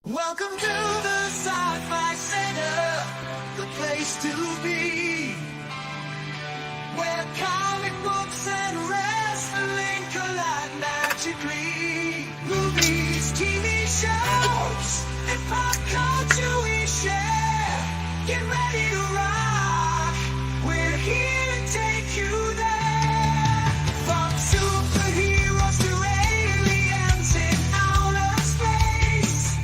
Welcome to the Sci-Fi Center, the place to be, where comic books and wrestling collide magically. Movies, TV shows, and pop culture we share. Get ready to rock, we're here to take you there. From superheroes to aliens in outer space,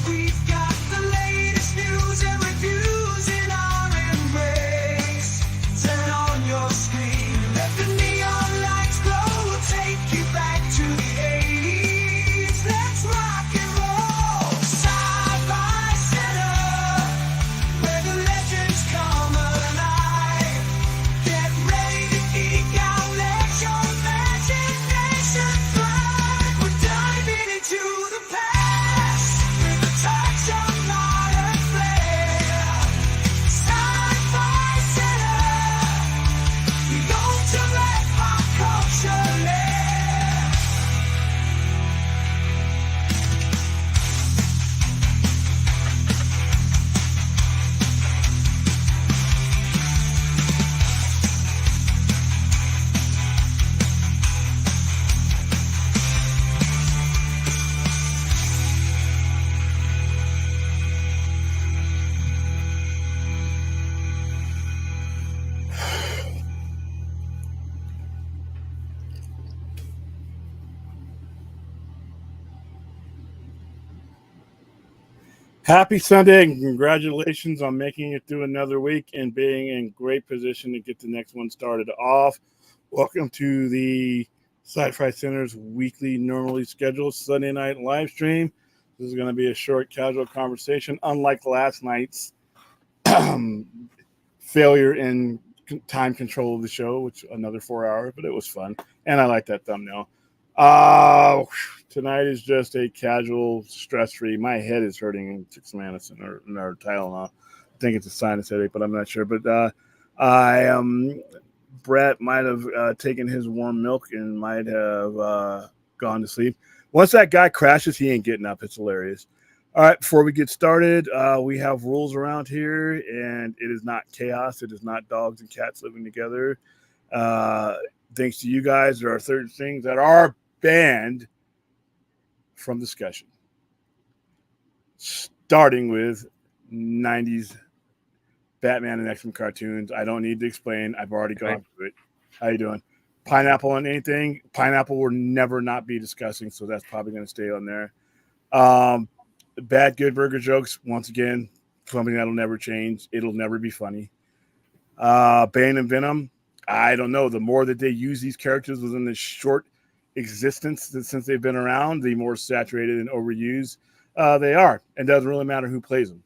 we've got the latest news and reviews in our embrace. Turn on your screen, let the neon lights glow. We'll take you back to the 80s. Let's rock and roll. Sci-Fi Center, where the legends come alive. Get ready to geek out, let your imagination fly. We're diving into the past with a touch of modern flair. Sci-Fi Center, we go to let pop culture lair. Happy Sunday and congratulations on making it through another week and being in great position to get the next one started off. Welcome to the Sci-Fi Center's weekly, normally scheduled Sunday night live stream. This is going to be a short, casual conversation, unlike last night's failure in time control of the show, which another 4 hours, but it was fun. And I like that thumbnail. Tonight is just a casual, stress-free. My head is hurting and took some Anacin or Tylenol. I think it's a sinus headache, but I'm not sure. But Brett might have taken his warm milk and might have gone to sleep. Once that guy crashes, he ain't getting up. It's hilarious. All right, before we get started, we have rules around here, and it is not chaos. It is not dogs and cats living together. Thanks to you guys, there are certain things that are banned from discussion. Starting with 90s Batman and X-Men cartoons. I don't need to explain. I've already gone through it. How you doing? Pineapple on anything? Pineapple will never not be discussing, so that's probably going to stay on there. Bad Good Burger jokes, once again, something that'll never change. It'll never be funny. Bane and Venom, I don't know. The more that they use these characters within this short existence since they've been around, the more saturated and overused they are. And it doesn't really matter who plays them.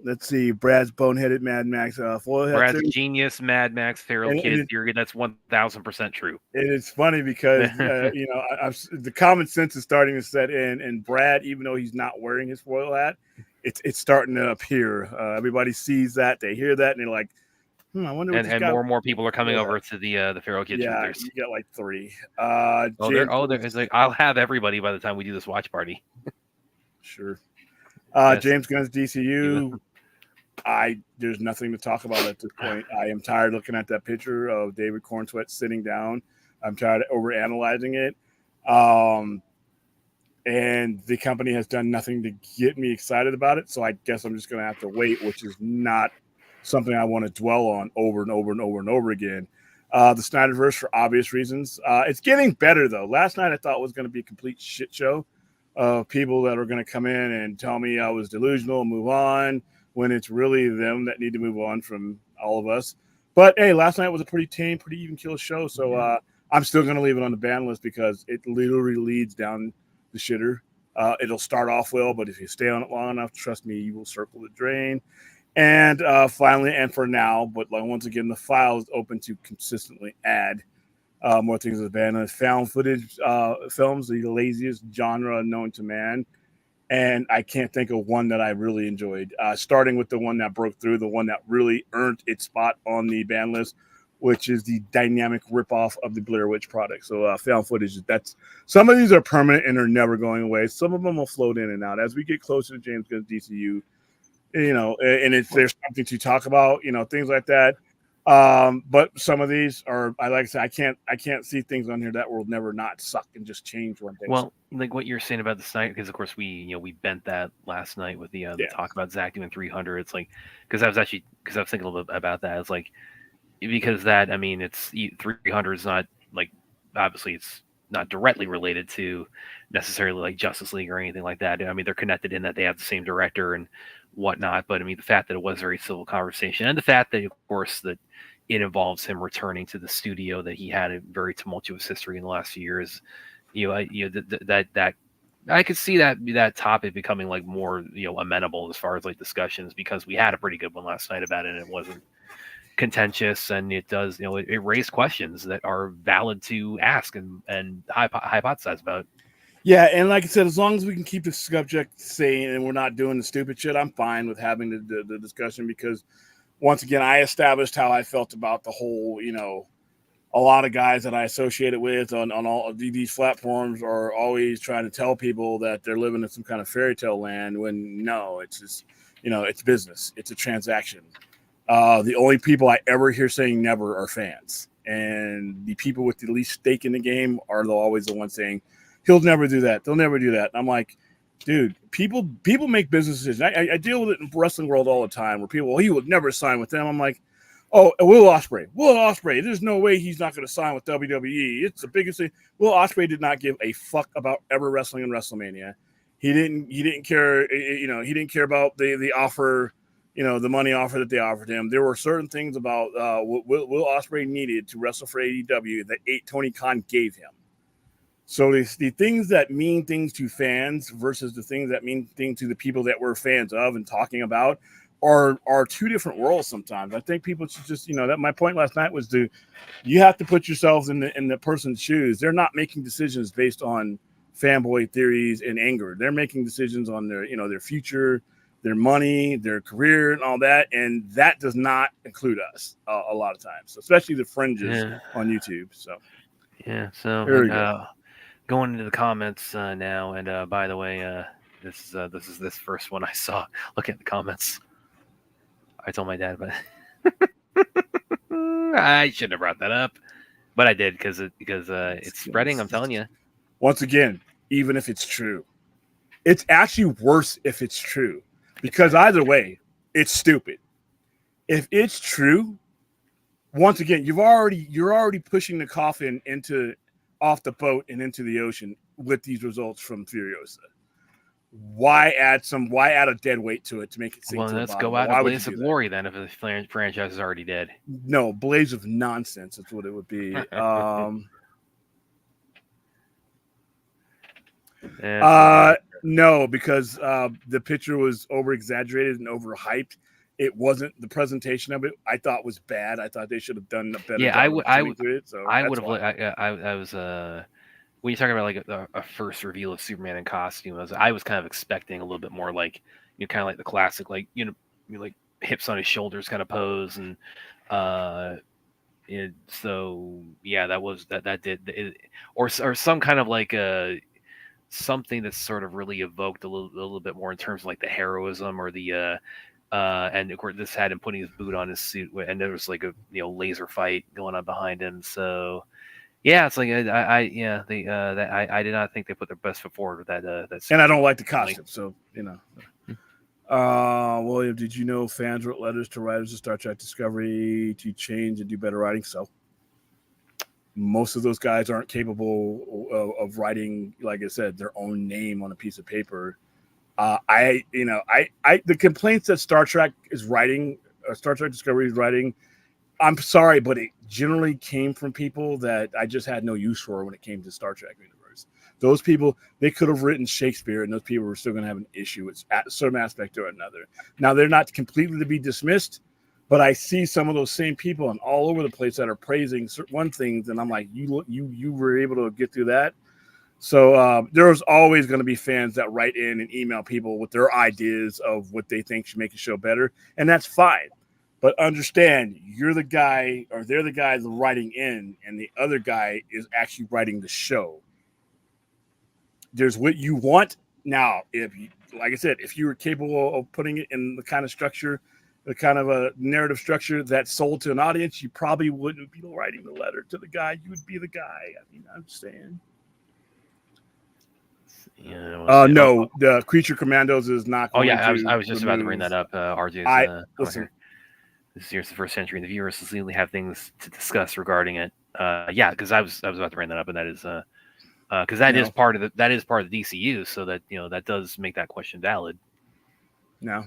Let's see. Brad's boneheaded Mad Max. Brad's genius Mad Max feral kid theory. That's 1,000% true. And it's funny because the common sense is starting to set in, and Brad, even though he's not wearing his foil hat, it's starting to appear. Everybody sees that, they hear that, and they're like, I wonder what and more and more people are coming over to the feral kid. Yeah, you get like 3. There's like, I'll have everybody by the time we do this watch party. Sure. James Gunn's DCU. There's nothing to talk about at this point. I am tired looking at that picture of David Cornsweet sitting down. I'm tired of overanalyzing it. And the company has done nothing to get me excited about it. So I guess I'm just going to have to wait, which is not something I want to dwell on over and over and over and over again. The Snyderverse, for obvious reasons. It's getting better, though. Last night I thought it was going to be a complete shit show of people that are going to come in and tell me I was delusional and move on, when it's really them that need to move on from all of us. But, hey, last night was a pretty tame, pretty even kill show. So I'm still going to leave it on the ban list because it literally leads down the shitter. It'll start off well, but if you stay on it long enough, trust me, you will circle the drain. And finally, and for now, but like once again, the file is open to consistently add more things to the band. Found footage films, the laziest genre known to man. And I can't think of one that I really enjoyed. Starting with the one that broke through, the one that really earned its spot on the ban list which is the dynamic ripoff of the Blair Witch product. So found footage, that's some of these are permanent and are never going away. Some of them will float in and out as we get closer to James Gunn's DCU. And if there's something to talk about, things like that. But some of these are, like I said, I can't see things on here that will never not suck and just change one thing. Well, like what you're saying about the sniper, because of course we bent that last night with the talk about Zach doing 300. It's like, because I was thinking a little bit about that. It's like, because that, I mean, it's 300 is not like, obviously it's not directly related to necessarily like Justice League or anything like that. I mean, they're connected in that they have the same director and whatnot, but I mean, the fact that it was a very civil conversation, and the fact that, of course, that it involves him returning to the studio that he had a very tumultuous history in the last few years, that I could see that topic becoming like more amenable as far as like discussions, because we had a pretty good one last night about it, and it wasn't contentious, and it does it raised questions that are valid to ask and hypothesize about. Yeah, and like I said, as long as we can keep the subject sane and we're not doing the stupid shit, I'm fine with having the discussion, because once again, I established how I felt about the whole, a lot of guys that I associated with on all of these platforms are always trying to tell people that they're living in some kind of fairy tale land, when no, it's just, it's business. It's a transaction. The only people I ever hear saying never are fans. And the people with the least stake in the game are always the ones saying, he'll never do that. They'll never do that. And I'm like, dude, people make business decisions. I deal with it in the wrestling world all the time, where people, he would never sign with them. I'm like, oh, Will Ospreay. There's no way he's not going to sign with WWE. It's the biggest thing. Will Ospreay did not give a fuck about ever wrestling in WrestleMania. He didn't care. He didn't care about the offer, the money offer that they offered him. There were certain things about what Will Ospreay needed to wrestle for AEW that Tony Khan gave him. So the things that mean things to fans versus the things that mean things to the people that we're fans of and talking about are two different worlds sometimes. I think people should just, that my point last night was you have to put yourselves in the person's shoes. They're not making decisions based on fanboy theories and anger. They're making decisions on their future, their money, their career, and all that. And that does not include us a lot of times, especially the fringes on YouTube. So, yeah. So, going into the comments now, and by the way, this is this first one I saw. Look at the comments. I told my dad, but I shouldn't have brought that up, but I did because it's spreading. I'm telling you. Once again, even if it's true, it's actually worse if it's true, because either way, it's stupid. If it's true, once again, you're already pushing the coffin off the boat and into the ocean with these results from Furiosa. Why add a dead weight to it to make it sink? Well, let's go out of Blaze of Glory then, if the franchise is already dead. No, Blaze of Nonsense is what it would be. No, because the picture was over exaggerated and overhyped. It wasn't, the presentation of it I thought was bad. I thought they should have done a better job. I would have when you talk about like a first reveal of Superman in costume, I was kind of expecting a little bit more like, kind of like the classic, like, like hips on his shoulders kind of pose. And so yeah, that did or some kind of like something that's sort of really evoked a little bit more in terms of like the heroism or the and of course this had him putting his boot on his suit, and there was like a laser fight going on behind him. So yeah, it's like I did not think they put their best foot forward with that. And I don't like the costume, so William, did you know fans wrote letters to writers of Star Trek Discovery to change and do better writing? So most of those guys aren't capable of writing, like I said, their own name on a piece of paper. The complaints that Star Trek is writing, Star Trek Discovery is writing, I'm sorry, but it generally came from people that I just had no use for when it came to Star Trek universe. Those people, they could have written Shakespeare, and those people were still going to have an issue with some aspect or another. Now, they're not completely to be dismissed, but I see some of those same people and all over the place that are praising one things, and I'm like, you were able to get through that. So there's always going to be fans that write in and email people with their ideas of what they think should make a show better, and that's fine. But understand, you're the guy, or they're the guys writing in, and the other guy is actually writing the show. There's what you want. Now, if you, like I said, if you were capable of putting it in the kind of structure, the kind of a narrative structure that's sold to an audience, you probably wouldn't be writing the letter to the guy. You would be the guy. I mean, I'm saying. Yeah, no, the Creature Commandos is not going to. I was just about to bring that up. RJ's listen. This year's the first century, and the viewers usually have things to discuss regarding it. Yeah, because I was about to bring that up, and that is because that is part of the DCU, so that that does make that question valid. No,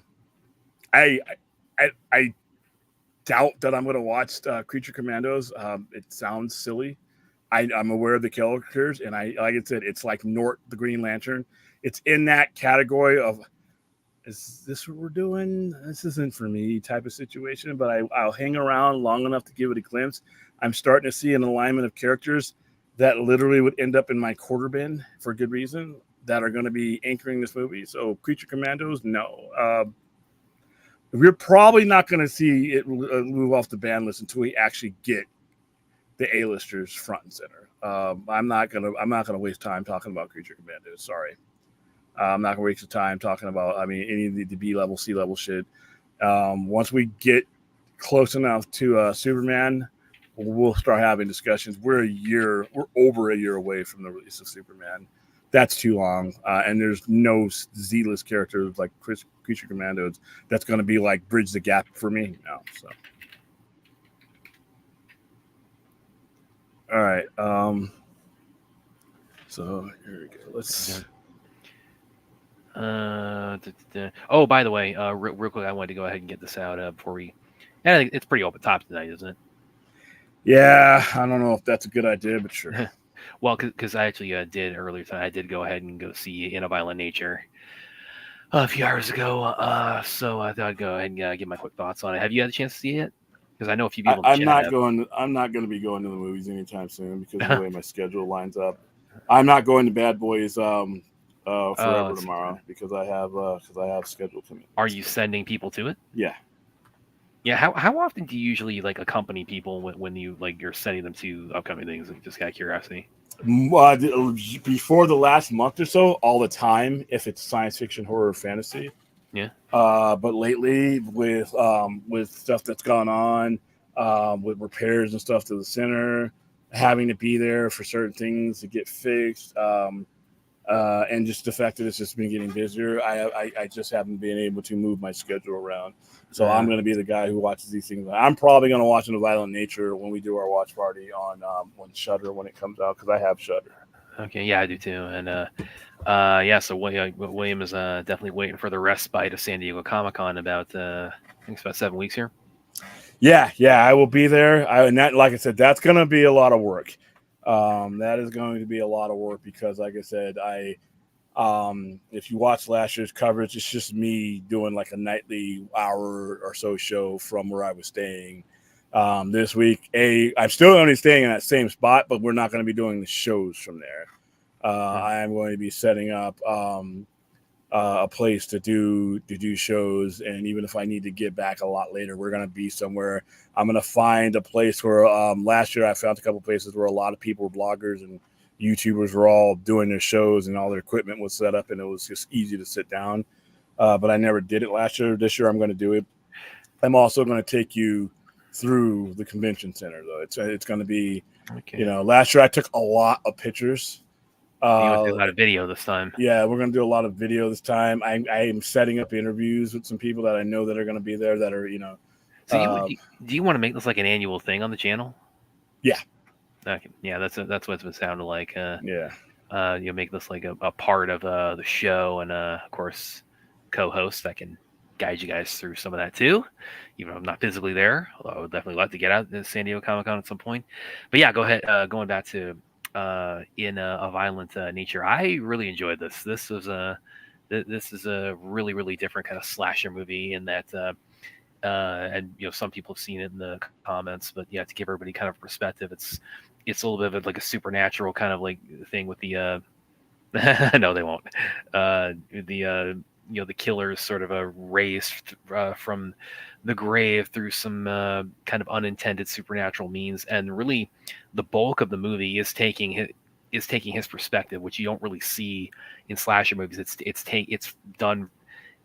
I doubt that I'm going to watch Creature Commandos. It sounds silly. I'm aware of the characters, and like I said, it's like Nort the Green Lantern. It's in that category of, is this what we're doing? This isn't for me type of situation, but I'll hang around long enough to give it a glimpse. I'm starting to see an alignment of characters that literally would end up in my quarter bin for good reason that are going to be anchoring this movie. So Creature Commandos, no. We're probably not going to see it move off the ban list until we actually get the A-listers front and center. I'm not gonna waste time talking about Creature Commandos. Sorry, I'm not gonna waste the time talking about. I mean, any of the B-level, C-level shit. Once we get close enough to Superman, we'll start having discussions. We're over a year away from the release of Superman. That's too long, and there's no Z-list characters like Creature Commandos that's going to be like bridge the gap for me. No, so. All right. So here we go. Let's. Oh, by the way, real quick, I wanted to go ahead and get this out before we. Yeah, I think it's pretty open top tonight, isn't it? Yeah, I don't know if that's a good idea, but sure. Well, because I actually did earlier tonight. I did go ahead and go see In a Violent Nature a few hours ago. So I thought I'd go ahead and give my quick thoughts on it. Have you had a chance to see it? Because I know a few people. I'm not going to be going to the movies anytime soon because of the way my schedule lines up. I'm not going to Bad Boys Forever tomorrow because I have scheduled commitments. Are you sending people to it? Yeah. Yeah. How often do you usually like accompany people when you like you're sending them to upcoming things? Just out of curiosity. Before the last month or so, all the time, if it's science fiction, horror, fantasy. Yeah. But lately, with stuff that's gone on, with repairs and stuff to the center, having to be there for certain things to get fixed, and just the fact that it's just been getting busier, I just haven't been able to move my schedule around. So I'm going to be the guy who watches these things. I'm probably going to watch In a Violent Nature when we do our watch party on Shudder when it comes out because I have Shudder. Okay, yeah, I do too, and so William is definitely waiting for the respite of San Diego Comic-Con about I think it's about 7 weeks here. Yeah, I will be there. And that, like I said, that's going to be a lot of work. That is going to be a lot of work because, like I said, if you watch last year's coverage, it's just me doing like a nightly hour or so show from where I was staying. This week, I'm still only staying in that same spot, but we're not going to be doing the shows from there. I am going to be setting up a place to do shows, and even if I need to get back a lot later, we're going to be somewhere. I'm going to find a place where last year I found a couple places where a lot of people, bloggers and YouTubers, were all doing their shows and all their equipment was set up, and it was just easy to sit down. But I never did it last year. This year I'm going to do it. I'm also going to take you through the convention center, though. It's going to be, last year I took a lot of pictures. You want to do a lot of video this time. Yeah, we're going to do a lot of video this time. I am setting up interviews with some people that I know that are going to be there that are, So do you want to make this like an annual thing on the channel? Yeah. Okay. Yeah, that's what it's been sounding like. Yeah. Make this like a part of the show, and of course, co-host that can guide you guys through some of that too. Even though I'm not physically there, although I would definitely like to get out to San Diego Comic-Con at some point. But yeah, go ahead. Going back to In a Violent Nature, I really enjoyed this. This is a really, really different kind of slasher movie in that, and some people have seen it in the comments, but to give everybody kind of perspective, it's a little bit of like a supernatural kind of like thing with the no, they won't. the killer's sort of a raised from the grave through some kind of unintended supernatural means, and really the bulk of the movie is taking his perspective, which you don't really see in slasher movies. It's done.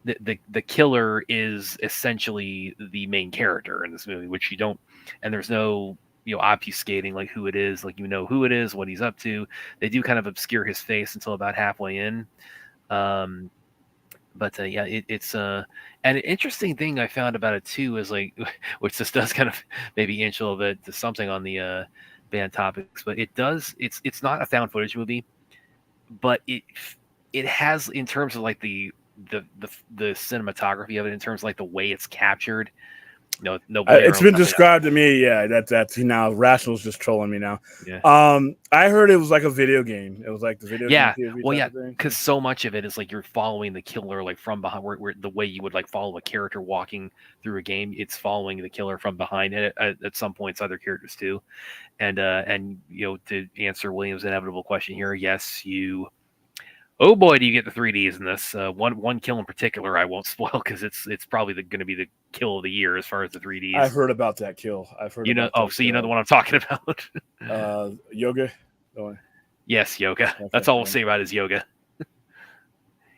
The killer is essentially the main character in this movie, which you don't, and there's no obfuscating like who it is, like who it is, what he's up to. They do kind of obscure his face until about halfway in. But yeah, it's and an interesting thing I found about it too is like, which this does kind of maybe inch a little bit to something on the band topics, but it's not a found footage movie, but it has, in terms of like the cinematography of it, in terms of like the way it's captured. No, it's been described to me. Yeah, that's now Rational's just trolling me now. Yeah. I heard it was like a video game. It was like the video game. TV well, yeah, because so much of it is like you're following the killer like from behind, where the way you would like follow a character walking through a game, it's following the killer from behind. And at some points, other characters too. And to answer William's inevitable question here, yes, oh boy, do you get the 3Ds in this. One kill in particular I won't spoil because it's probably going to be the kill of the year as far as the 3Ds. I've heard about that kill. I've heard. So you know the one I'm talking about. Yoga. Yes, Yoga. Okay, that's all we'll say about it is Yoga.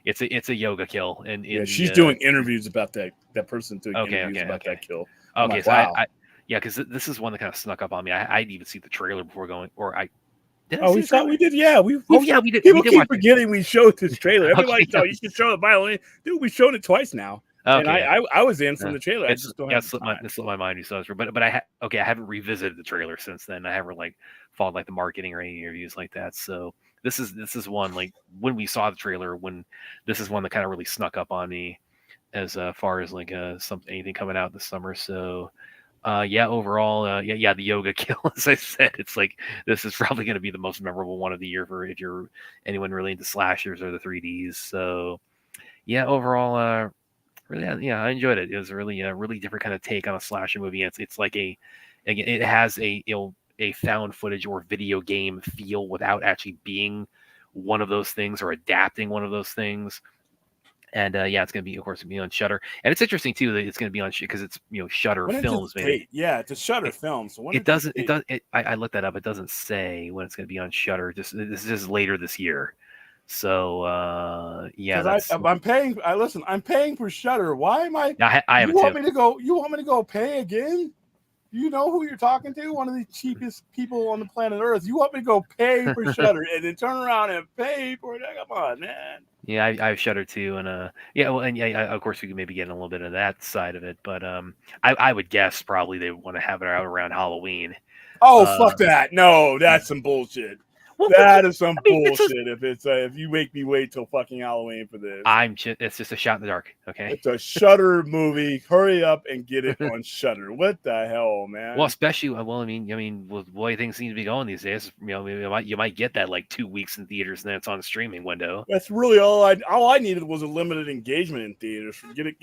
It's a Yoga kill, and she's doing interviews about that person doing interviews about that kill. Okay, so wow. Because this is one that kind of snuck up on me. I didn't even see the trailer before going, or I. We thought we did. Yeah, we did. People keep forgetting we showed this trailer. Everybody thought you should show the violin. Dude, we showed it twice now. Okay. And I was in from the trailer. I just don't have slipped my mind. You saw this, but I haven't revisited the trailer since then. I haven't like followed like the marketing or any interviews like that. So this is one, like when we saw the trailer, this is one that kind of really snuck up on me as far as like anything coming out this summer. So overall, the Yoga kill, as I said, it's like this is probably going to be the most memorable one of the year for if you're anyone really into slashers or the 3Ds. So overall, really, I enjoyed it. It was really a really different kind of take on a slasher movie. It's like it has a found footage or video game feel without actually being one of those things or adapting one of those things. And it's going to be, of course, on Shudder. And it's interesting too that it's going to be on because it's Shudder Films. Yeah, it's a Shudder film. So I looked that up. It doesn't say when it's going to be on Shudder. This is just later this year. So I'm paying. I'm paying for Shudder. Why am I? I you want me to go? You want me to go pay again? You know who you're talking to? One of the cheapest people on the planet Earth. You want me to go pay for Shudder and then turn around and pay for it? Come on, man. Yeah, I have Shudder too, and of course we can maybe get a little bit of that side of it, but I would guess probably they want to have it out around Halloween. Oh, fuck that! No, that's some bullshit. Well, that is some bullshit. If you make me wait till fucking Halloween for this, it's just a shot in the dark. Okay, it's a Shudder movie. Hurry up and get it on Shudder. What the hell, man? Well, especially with the way things seem to be going these days, you might get that like 2 weeks in theaters and then it's on a streaming window. That's really all I needed was a limited engagement in theaters. Get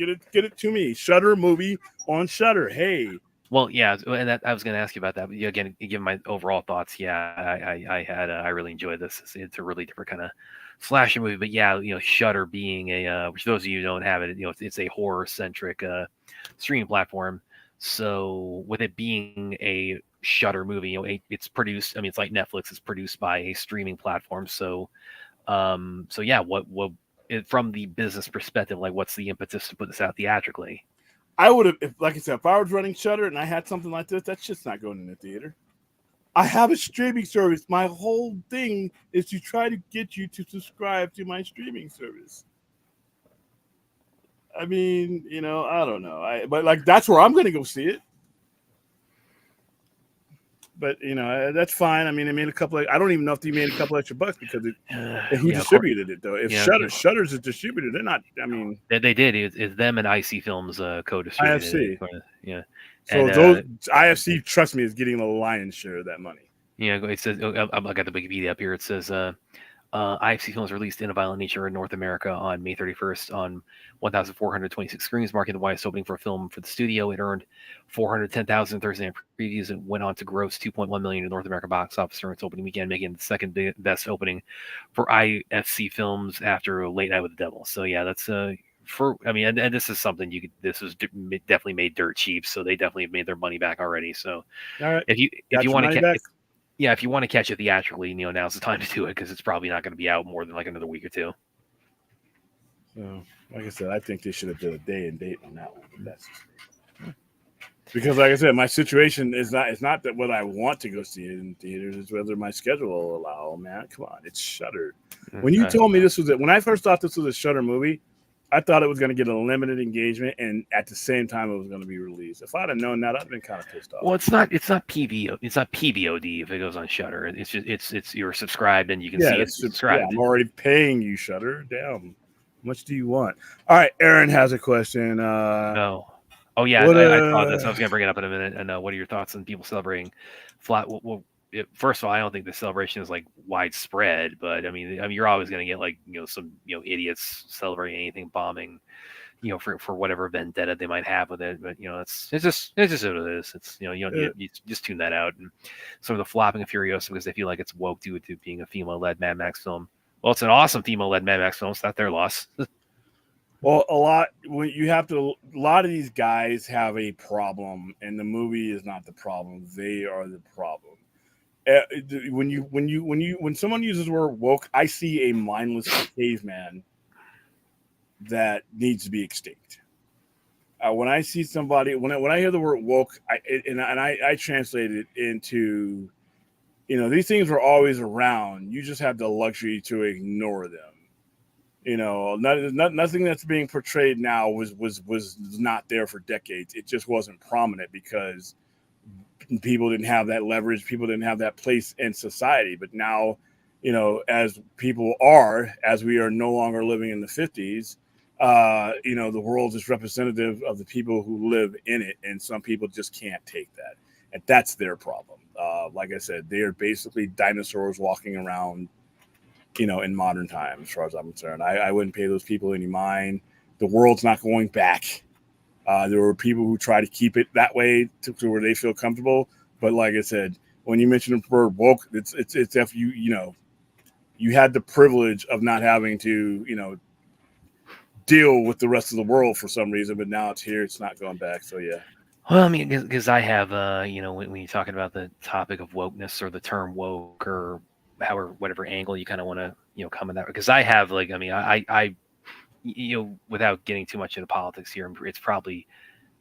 it to me. Shudder movie on Shudder. Hey. Well, yeah, and I was going to ask you about that. But again, given my overall thoughts, I really enjoyed this. It's a really different kind of slasher movie. But Shudder being which those of you who don't have it, it's a horror centric streaming platform. So with it being a Shudder movie, it's produced. It's like Netflix. It's produced by a streaming platform. So, what from the business perspective, like what's the impetus to put this out theatrically? I would have, if I was running Shudder and I had something like this, that shit's not going in the theater. I have a streaming service. My whole thing is to try to get you to subscribe to my streaming service. I don't know. But that's where I'm going to go see it. But that's fine. They made a couple of. I don't even know if they made a couple extra bucks because who distributed it though. If Shudder's a distributor, they're not. They did. It's them and IC Films co-distributed. IFC. Yeah. So those IFC, trust me, is getting the lion's share of that money. Yeah. It says I got the Wikipedia up here. It says IFC Films released In a Violent Nature in North America on May 31st on 1,426 screens, marking the widest opening for a film for the studio. It earned 410,000 Thursday night previews and went on to gross 2.1 million in North American box office during its opening weekend, making it the second best opening for IFC Films after Late Night with the Devil. So that's I mean, and this is something this was definitely made dirt cheap, so they definitely made their money back already. So All right, if you got want to back. if you want to catch it theatrically, now's the time to do it because it's probably not going to be out more than like another week or two. So, like I said, I think they should have done a day and date on that one. But that's just me. Because, like I said, my situation is not. It's not that what I want to go see it in theaters. It's whether my schedule will allow. Man, come on, it's Shudder. When you told me this was it, when I first thought this was a Shudder movie, I thought it was going to get a limited engagement, and at the same time, it was going to be released. If I'd have known that, I'd have been kind of pissed off. Well, it's not PVO. It's not PVOD if it goes on Shudder. It's just it's you're subscribed and you can see it subscribed. Yeah, I'm already paying you, Shudder. Damn, how much do you want? All right, Aaron has a question. No. Oh yeah, I saw this. I was going to bring it up in a minute. And what are your thoughts on people celebrating flat? Well, first of all, I don't think the celebration is like widespread, but I mean, you're always going to get like some idiots celebrating anything bombing, for whatever vendetta they might have with it. But it's just what it is. It's you just tune that out. And some of the flopping of Furiosa because they feel like it's woke due to being a female-led Mad Max film. Well, it's an awesome female-led Mad Max film. It's not their loss. Well, a lot of these guys have a problem, and the movie is not the problem. They are the problem. When someone uses the word woke, I see a mindless caveman that needs to be extinct. When I see somebody, when I hear the word woke, I translate it into, these things were always around. You just have the luxury to ignore them. Nothing that's being portrayed now was not there for decades. It just wasn't prominent because people didn't have that leverage. People didn't have that place in society. But now, as we are no longer living in the 50s, the world is representative of the people who live in it. And some people just can't take that. And that's their problem. Like I said, they are basically dinosaurs walking around in modern times, as far as I'm concerned. I wouldn't pay those people any mind. The world's not going back. There were people who try to keep it that way to where they feel comfortable. But like I said, when you mention the word woke, it's if you had the privilege of not having to, deal with the rest of the world for some reason, but now it's here. It's not going back. So yeah. Well, I mean, because I have, when you're talking about the topic of wokeness or the term woke or whatever angle you kind of want to come in that, because I have I without getting too much into politics here,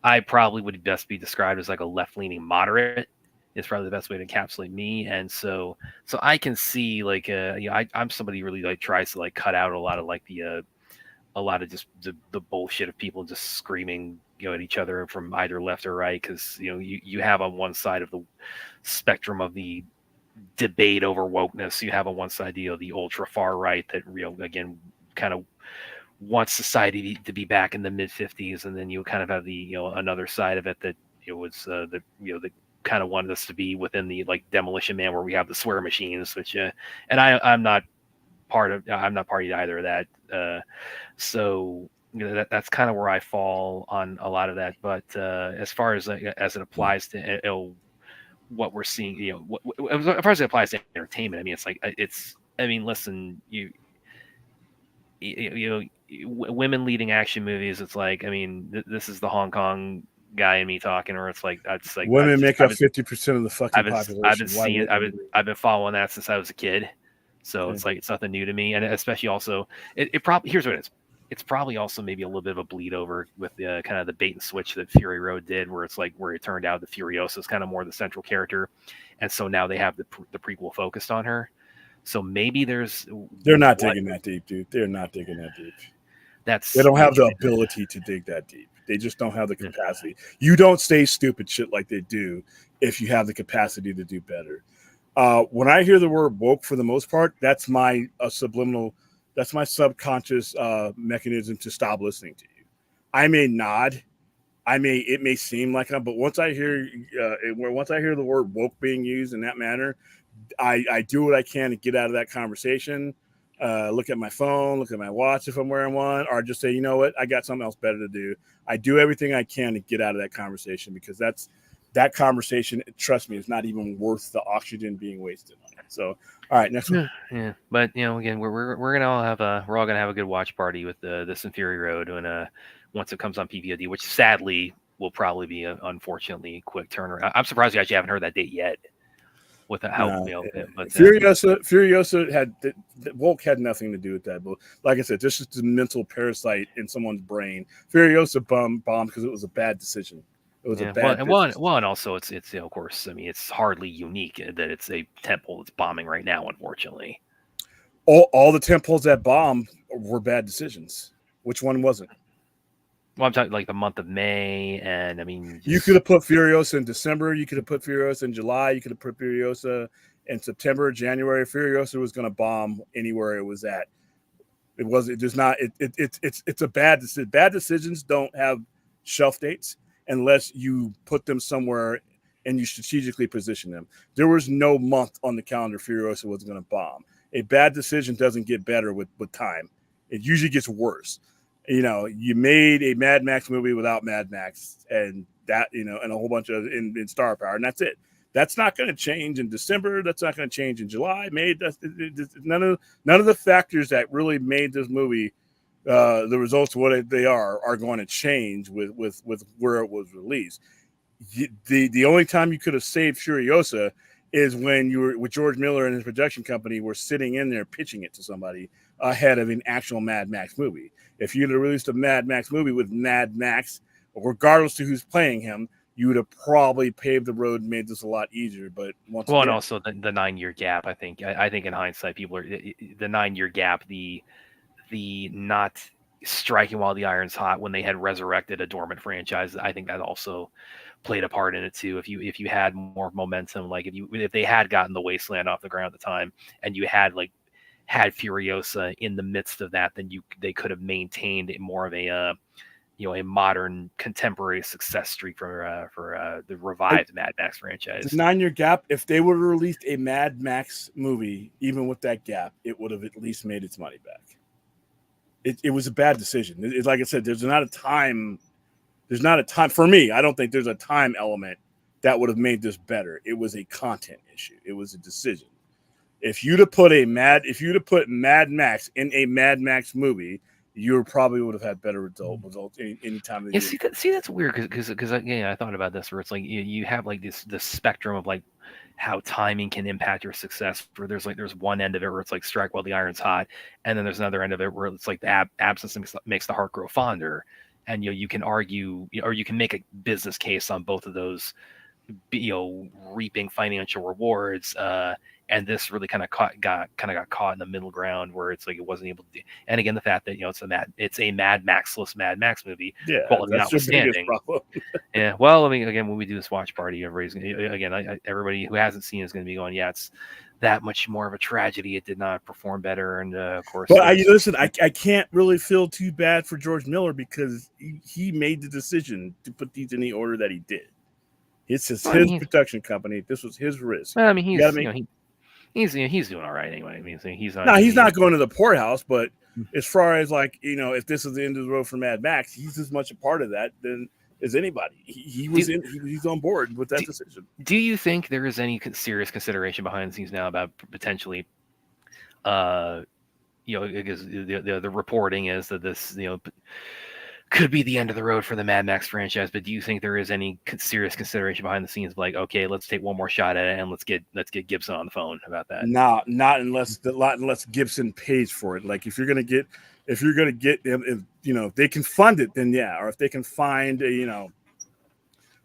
I probably would best be described as like a left-leaning moderate is probably the best way to encapsulate me. And so I can see I'm somebody who really tries to cut out a lot of just the bullshit of people just screaming at each other from either left or right, because you have on one side of the spectrum of the debate over wokeness, you have on one side the ultra far right that again kind of wants society to be back in the mid 50s, and then you kind of have the another side of it that was the kind of wanted us to be within the Demolition Man, where we have the swear machines, which and I'm not party to either of that, so that's kind of where I fall on a lot of that. But as far as it applies to what we're seeing, as far as it applies to entertainment, I mean, listen, women leading action movies, it's this is the Hong Kong guy in me talking, or it's women make up 50% of the fucking population. I've been following that since I was a kid, so okay. It's nothing new to me. And especially also it probably, here's what it is. It's probably also maybe a little bit of a bleed over with the kind of the bait and switch that Fury Road did, where where it turned out the Furiosa is kind of more the central character, and so now they have the prequel focused on her. So maybe they're not digging that deep, dude. They're not digging that deep. They don't have the ability to dig that deep. They just don't have the capacity. You don't say stupid shit like they do if you have the capacity to do better. When I hear the word woke, for the most part, that's my subliminal. That's my subconscious mechanism to stop listening to you. I may nod, it may seem like that, but once I hear the word woke being used in that manner, I do what I can to get out of that conversation. Look at my phone, look at my watch if I'm wearing one, or just say, you know what, I got something else better to do. I do everything I can to get out of that conversation, because that conversation, trust me, is not even worth the oxygen being wasted on it. So, all right, next one. Yeah, but again, we're gonna all have we're all gonna have a good watch party with this in Fury Road when once it comes on PVOD, which sadly will probably be unfortunately quick turnaround. I'm surprised you actually haven't heard that date yet. With how but Furiosa had Volk had nothing to do with that, but like I said, this is the mental parasite in someone's brain. Furiosa bombed because it was a bad decision. It was a bad well, and also it's of course, I mean, it's hardly unique that it's a temple that's bombing right now, unfortunately. All the temples that bombed were bad decisions. Which one wasn't? Well, I'm talking like the month of May, and I mean, you could have put Furiosa in December. You could have put Furiosa in July. You could have put Furiosa in September, January. Furiosa was going to bomb anywhere it was at. It was. It does not. It's a bad decision. Bad decisions don't have shelf dates unless you put them somewhere and you strategically position them. There was no month on the calendar Furiosa was going to bomb. A bad decision doesn't get better with time. It usually gets worse. You made a Mad Max movie without Mad Max, and that, and a whole bunch of in Star Power, and that's it. That's not going to change in December. That's not going to change in July. None of the factors that really made this movie, the results of what they are going to change with where it was released. The only time you could have saved Furiosa is when you were with George Miller and his production company were sitting in there pitching it to somebody ahead of an actual Mad Max movie. If you'd have released a Mad Max movie with Mad Max, regardless of who's playing him, you would have probably paved the road and made this a lot easier. But and also the 9-year gap. I think in hindsight, people are the 9-year gap, the not striking while the iron's hot when they had resurrected a dormant franchise. I think that also played a part in it too. If you had more momentum, like if they had gotten the Wasteland off the ground at the time, and you had Furiosa in the midst of that, then they could have maintained more of a modern contemporary success streak for the revived Mad Max franchise. The 9-year gap, if they would have released a Mad Max movie, even with that gap, it would have at least made its money back. It was a bad decision. It's like I said, there's not a time for me. I don't think there's a time element that would have made this better. It was a content issue. It was a decision. If you'd have put Mad Max in a Mad Max movie, you probably would have had better results any time of the year. See, that's weird because I thought about this where it's like you have like this spectrum of like how timing can impact your success. Where there's one end of it where it's like strike while the iron's hot, and then there's another end of it where it's like the absence makes the heart grow fonder, and you can argue or you can make a business case on both of those, reaping financial rewards. And this really kind of got caught in the middle ground where it's like it wasn't able to do. And again, the fact that it's a Mad Max-less Mad Max movie, quality notwithstanding. Yeah, well, I mean, again, when we do this watch party, everybody who hasn't seen is going to be going, yeah, it's that much more of a tragedy. It did not perform better, and of course. But I can't really feel too bad for George Miller because he made the decision to put these in the order that he did. It's his production company. This was his risk. Well, I mean, he's doing all right anyway. I mean, he's not going to the poorhouse, but as far as if this is the end of the road for Mad Max, he's as much a part of that than as anybody. He's on board with that decision. Do you think there is any serious consideration behind the scenes now about potentially, because the reporting is that this could be the end of the road for the Mad Max franchise, but do you think there is any serious consideration behind the scenes, like, okay, let's take one more shot at it and let's get Gibson on the phone about that? No, not unless Gibson pays for it. Like if you're gonna get them, if they can fund it, then yeah, or if they can find a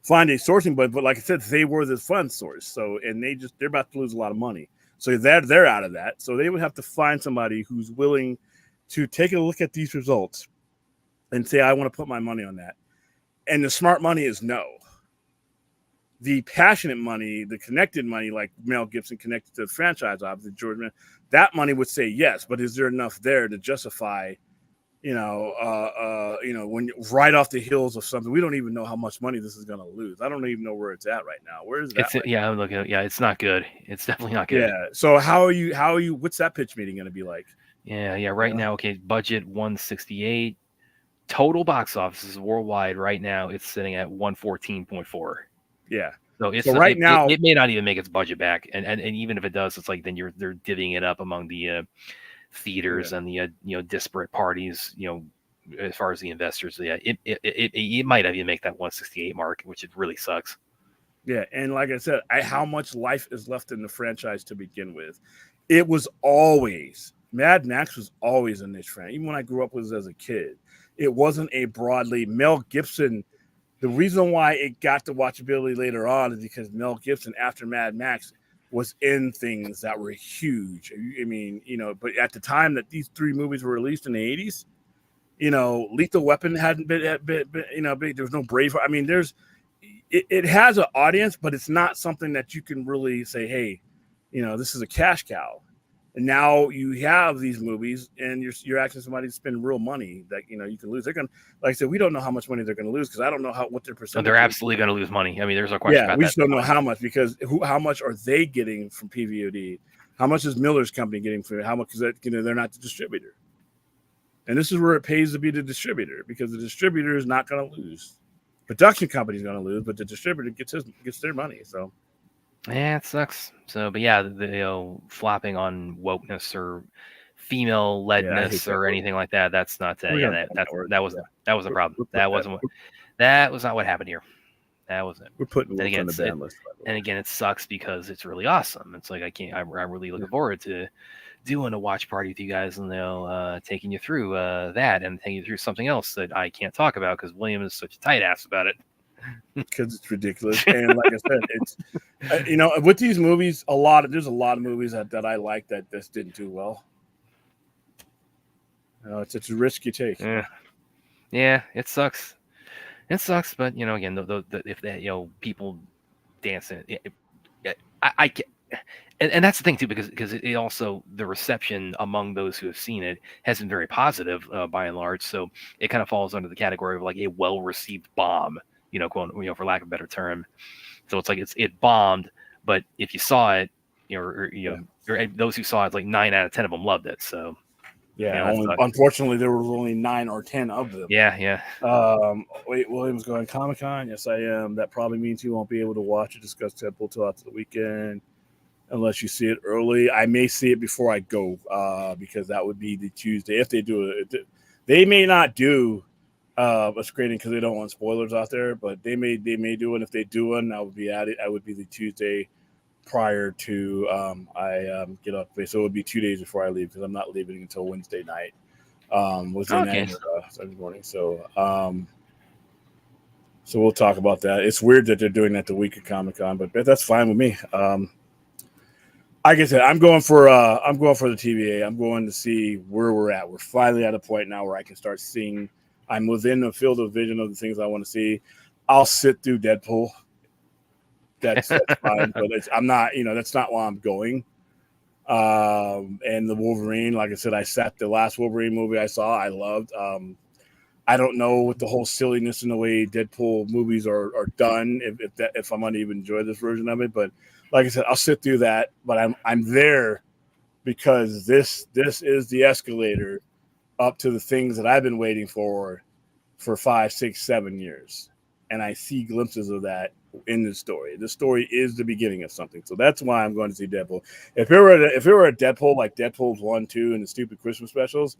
sourcing, but like I said, they were the fund source, so and they're about to lose a lot of money, so they're out of that. So they would have to find somebody who's willing to take a look at these results and say, I want to put my money on that. And the smart money is no. The passionate money, the connected money, like Mel Gibson connected to the franchise, obviously, George Miller, that money would say yes, but is there enough there to justify, when right off the heels of something? We don't even know how much money this is going to lose. I don't even know where it's at right now. Where is that? I'm looking at, it's not good. It's definitely not good. Yeah. So how are you, what's that pitch meeting going to be like? Yeah. Right now, okay, budget 168. Total box offices worldwide right now, it's sitting at 114.4. Yeah. So it's So right now, it may not even make its budget back, and even if it does, it's like then they're divvying it up among the theaters and the disparate parties, as far as the investors. Yeah, it might even make that 168 mark, which it really sucks. Yeah, and like I said, how much life is left in the franchise to begin with? It was always Mad Max was always a niche fan. Even when I grew up with it as a kid, it wasn't a broadly Mel Gibson. The reason why it got the watchability later on is because Mel Gibson, after Mad Max, was in things that were huge. I mean, but at the time that these 3 movies were released in the 80s, Lethal Weapon hadn't been big. There was no Braveheart. I mean, it has an audience, but it's not something that you can really say, hey, this is a cash cow. And now you have these movies, and you're asking somebody to spend real money that you can lose. They're going to, like I said, we don't know how much money they're going to lose because I don't know what their percentage. No, they're absolutely going to lose money. I mean, there's no question about that. We just don't know how much because how much are they getting from PVOD? How much is Miller's company getting from it? How much is that? They're not the distributor, and this is where it pays to be the distributor because the distributor is not going to lose. Production company's going to lose, but the distributor gets their money. So. Yeah, it sucks. So, but yeah, flopping on wokeness or female ledness or anything like that. That's not. That was a problem. That was not what happened here. That wasn't. We're putting Wolf on the ban list. And again, it sucks because it's really awesome. It's like I'm really looking forward to doing a watch party with you guys, and taking you through that and taking you through something else that I can't talk about because William is such a tight ass about it. Because it's ridiculous, and like I said, it's with these movies, there's a lot of movies that I like that just didn't do well. It's a risk you take. Yeah, it sucks. It sucks, but again, if that people dancing, I can. And that's the thing too, because it also the reception among those who have seen it has been very positive by and large. So it kind of falls under the category of like a well-received bomb. For lack of a better term. So it's like it bombed, but if you saw it, or those who saw it, like 9 out of 10 of them loved it. So unfortunately, there was only 9 or 10 of them. Yeah. Wait, William's going Comic-Con. Yes, I am. That probably means you won't be able to watch or discuss Deadpool till after the weekend, unless you see it early. I may see it before I go, because that would be the Tuesday if they do it. They may not do a screening because they don't want spoilers out there, but they may do one. If they do one, I would be at it. I would be the Tuesday prior to I get up. So it would be 2 days before I leave because I'm not leaving until Wednesday night. Sunday morning. So we'll talk about that. It's weird that they're doing that the week of Comic-Con, but that's fine with me. Like I said, I'm going for the TVA. I'm going to see where we're at. We're finally at a point now where I can start seeing. I'm within the field of vision of the things I want to see. I'll sit through Deadpool. That's fine, but I'm not. That's not why I'm going. And the Wolverine, like I said, the last Wolverine movie I saw, I loved. I don't know what the whole silliness and the way Deadpool movies are done. If I'm going to even enjoy this version of it, but like I said, I'll sit through that. But I'm there because this is the escalator up to the things that I've been waiting for 5, 6, 7 years. And I see glimpses of that in this story. The story is the beginning of something. So that's why I'm going to see Deadpool. If it were a Deadpool like Deadpool's 1, 2, and the stupid Christmas specials,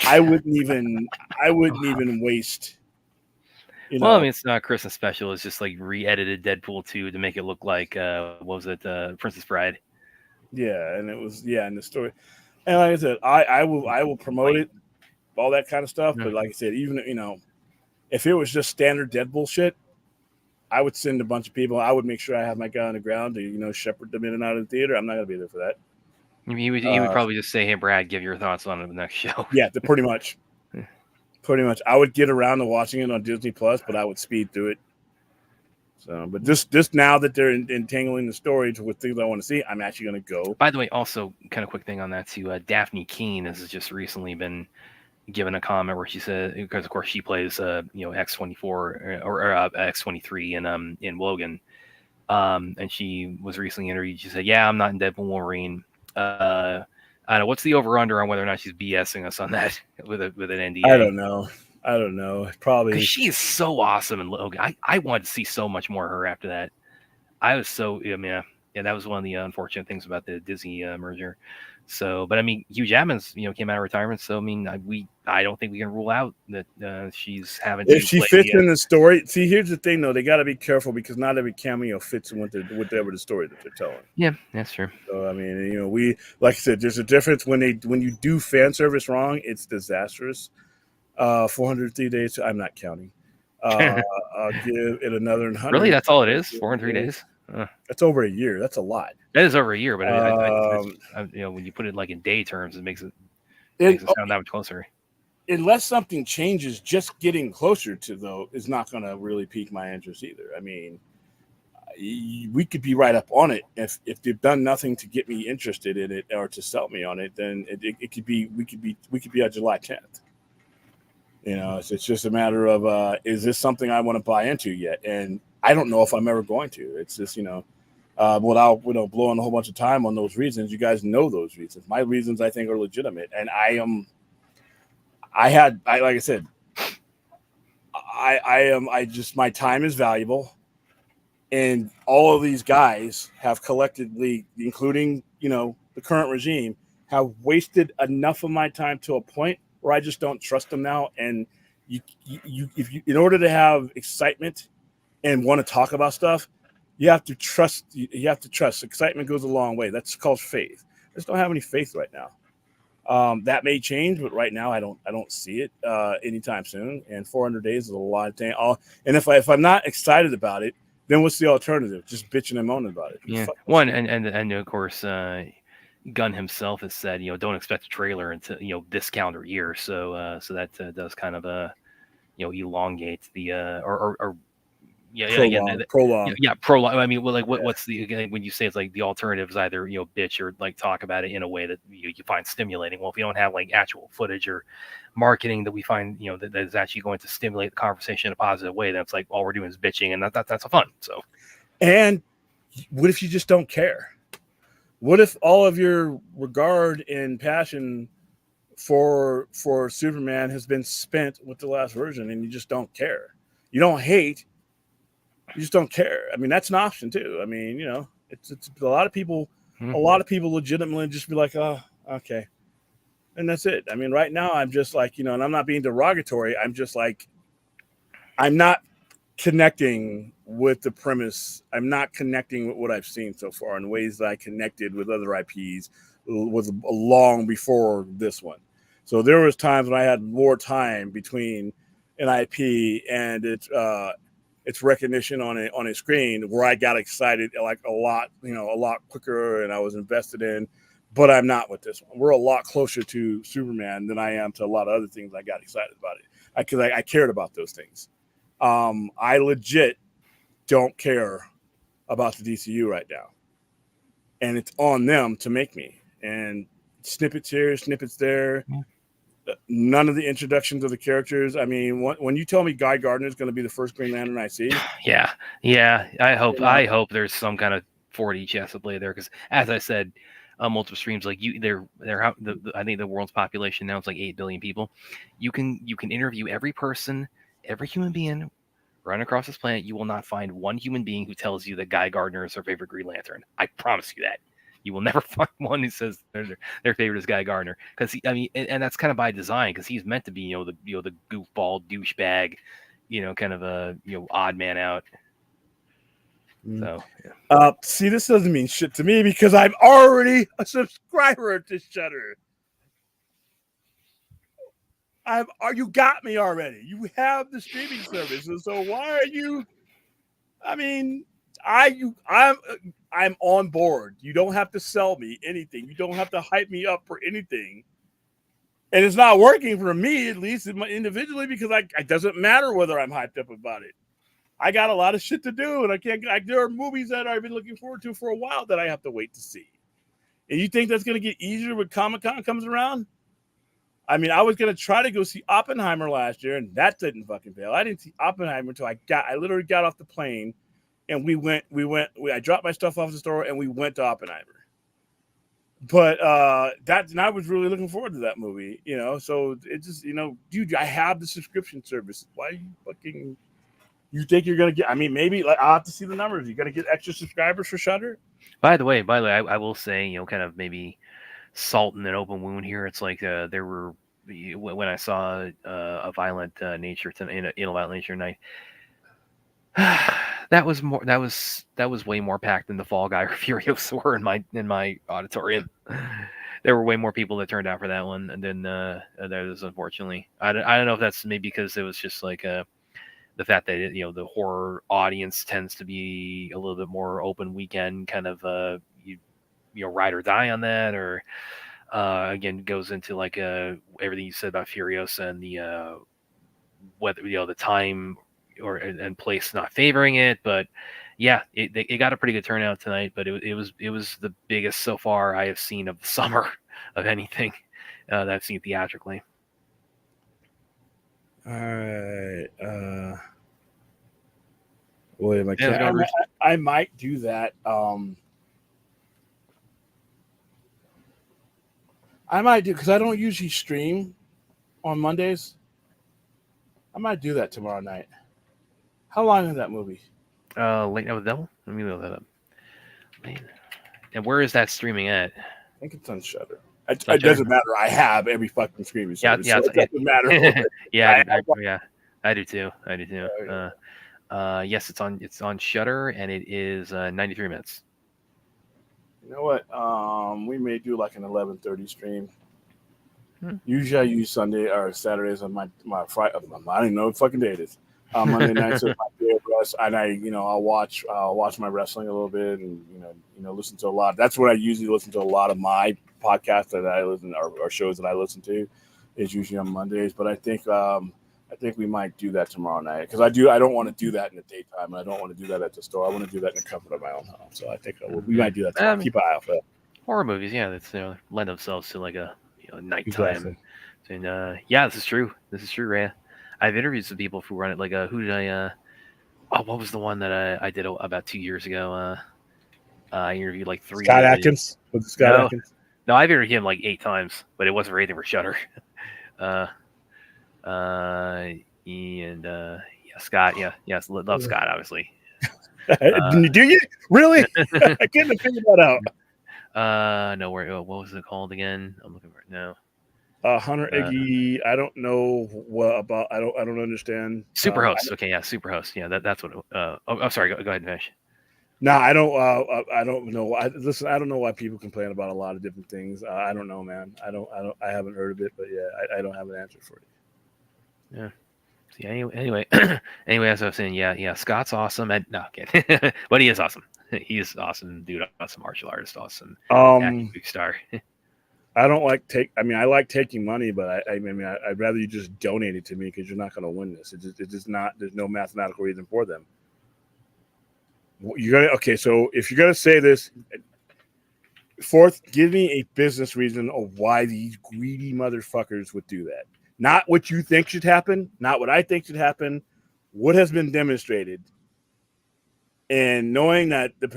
I wouldn't even waste. Well, I mean, it's not a Christmas special. It's just like re-edited Deadpool 2 to make it look like what was it, Princess Bride? Yeah, and it was in the story. And like I said, I will promote it, all that kind of stuff. But like I said, even if it was just standard Deadpool shit, I would send a bunch of people. I would make sure I have my guy on the ground to shepherd them in and out of the theater. I'm not going to be there for that. He would probably just say, "Hey, Brad, give your thoughts on the next show." Yeah, pretty much. Pretty much. I would get around to watching it on Disney Plus, but I would speed through it. So, but just now that they're entangling the story with things I want to see, I'm actually going to go. By the way, also kind of quick thing on that too. Daphne Keane has just recently been given a comment where she said, because of course she plays X-24 or X-23 in Logan, and she was recently interviewed. She said, "Yeah, I'm not in Deadpool Wolverine. I don't know what's the over/under on whether or not she's BSing us on that with an NDA." I don't know. Probably because she is so awesome in Logan. I wanted to see so much more of her after that. I was so yeah, that was one of the unfortunate things about the Disney merger. So, but I mean, Hugh Jackman's came out of retirement, so I mean, I don't think we can rule out that she's having If to she play fits the. in the story, see, here's the thing though, they got to be careful because not every cameo fits in with whatever the story that they're telling. Yeah, that's true. So I mean, we like I said, there's a difference when you do fan service wrong, it's disastrous. 403 days. I'm not counting. I'll give it another 100. Really, that's all it is. 403 days. That's over a year. That's a lot. That is over a year, but I when you put it like in day terms, it makes it sound that much closer. Unless something changes, just getting closer to though is not going to really pique my interest either. I mean, we could be right up on it if they've done nothing to get me interested in it or to sell me on it. Then it could be we could be on July 10th. It's just a matter of is this something I want to buy into yet? And I don't know if I'm ever going to. It's just without blowing a whole bunch of time on those reasons. You guys know those reasons. My reasons I think are legitimate, and like I said, my time is valuable, and all of these guys have collectively, including the current regime, have wasted enough of my time to a point where I just don't trust them now. And in order to have excitement and want to talk about stuff, you have to trust. You have to trust. Excitement goes a long way. That's called faith. I just don't have any faith right now. That may change, but right now I don't see it anytime soon. And 400 days is a lot of time. And if I'm not excited about it, then what's the alternative? Just bitching and moaning about it. Yeah. One and of course, Gunn himself has said, don't expect a trailer until this calendar year. So that does kind of elongate the prolong. Yeah, prolong. I mean, what's the when you say it's like the alternative is either bitch or like talk about it in a way that you find stimulating. Well, if you don't have like actual footage or marketing that we find that is actually going to stimulate the conversation in a positive way, that's like all we're doing is bitching, and that's a fun. So, and what if you just don't care? What if all of your regard and passion for Superman has been spent with the last version, and you just don't care? You don't hate. You just don't care. I mean, that's an option too. I mean, it's a lot of people. Mm-hmm. A lot of people legitimately just be like, "Oh, okay," and that's it. I mean, right now I'm just like, and I'm not being derogatory. I'm just like, I'm not connecting with the premise. I'm not connecting with what I've seen so far in ways that I connected with other IPs was long before this one. So there was times when I had more time between an IP and its recognition on a screen where I got excited like a lot quicker, and I was invested in. But I'm not with this one. We're a lot closer to Superman than I am to a lot of other things. I got excited about it because I cared about those things. I legit don't care about the DCU right now, and it's on them to make me. And snippets here, snippets there. None of the introductions of the characters. I mean, when you tell me Guy Gardner is going to be the first Green Lantern I see, yeah. I hope there's some kind of 4D chess to play there, because as I said, multiple streams, like I think the world's population now is like 8 billion people. You can interview every person, every human being run across this planet. You will not find one human being who tells you that Guy Gardner is their favorite Green Lantern. I promise you that. You will never find one who says their favorite is Guy Gardner, because and that's kind of by design, because he's meant to be the goofball douchebag, kind of a odd man out. So see, this doesn't mean shit to me because I'm already a subscriber to Shudder. You got me already. You have the streaming services, so why are you? I mean, I'm on board. You don't have to sell me anything. You don't have to hype me up for anything. And it's not working for me, at least individually, because it doesn't matter whether I'm hyped up about it. I got a lot of shit to do, and there are movies that I've been looking forward to for a while that I have to wait to see. And you think that's going to get easier when Comic-Con comes around? I mean, I was going to try to go see Oppenheimer last year, and that didn't fucking fail. I didn't see Oppenheimer until I literally got off the plane, and I dropped my stuff off the store, and we went to Oppenheimer. But and I was really looking forward to that movie, so it just, dude, I have the subscription service. Why are you fucking You think you're gonna get? I mean, maybe like I'll have to see the numbers. You gonna get extra subscribers for Shudder? By the way, I will say, kind of maybe salt in an open wound here. It's like there were when I saw a violent nature in a violent nature night. That was way more packed than the Fall Guy or Furiosa were in my auditorium. There were way more people that turned out for that one than there is, unfortunately. I don't know if that's maybe because it was just like the fact that the horror audience tends to be a little bit more open weekend kind of ride or die on that, or again goes into like everything you said about Furiosa and the whether the time and place not favoring it, but yeah, it got a pretty good turnout tonight. But it was the biggest so far I have seen of the summer of anything that I've seen theatrically. All right. Wait, I might do that. I might do because I don't usually stream on Mondays. I might do that tomorrow night. How long is that movie? Late Night with the Devil. Let me look that up. And where is that streaming at? I think it's on Shudder. It doesn't matter. I have every fucking streaming service. Yeah, so it doesn't matter. I do too. Yes, it's on Shudder, and it is 93 minutes. You know what? We may do like an 11:30 stream. Usually I use Sunday or Saturdays on my Friday. I don't even know what fucking day it is. Monday nights is my day of rest, and I'll watch my wrestling a little bit, and listen to a lot. That's what I usually listen to. A lot of my podcasts that I listen or shows that I listen to is usually on Mondays. But I think we might do that tomorrow night because I don't want to do that in the daytime, and I don't want to do that at the store. I want to do that in the comfort of my own home. So I think we might do that tomorrow. Keep an eye out for that. Horror movies, yeah, that's lend themselves to like a nighttime. Exactly. And yeah, this is true, Ray. I've interviewed some people who run it. Like, who did I? What was the one that I did about 2 years ago? I interviewed like 3. Scott Atkins. Was it Scott Atkins? No, I've interviewed him like 8 times, but it wasn't for anything for Shudder. Scott. Yes, love Scott, obviously. Do you really? I couldn't have figured that out. No, what was it called again? I'm looking for it now. Hunter Iggy. I don't know what about. I don't understand. Superhost. Okay, yeah, Superhost. Yeah, that's what. I'm sorry. Go ahead and finish. No, I don't. I don't know. Listen, I don't know why people complain about a lot of different things. I don't know, man. I haven't heard of it, but yeah, I don't have an answer for it. Yeah. See, anyway, as I was saying, yeah, Scott's awesome. No, okay. But he is awesome. He's awesome, dude. Awesome martial artist. Awesome. Big star. I don't like I like taking money, but I'd rather you just donate it to me because you're not going to win this. It's just not. There's no mathematical reason for them. So if you're gonna say this, fourth, give me a business reason of why these greedy motherfuckers would do that. Not what you think should happen, not what I think should happen. What has been demonstrated, and knowing that the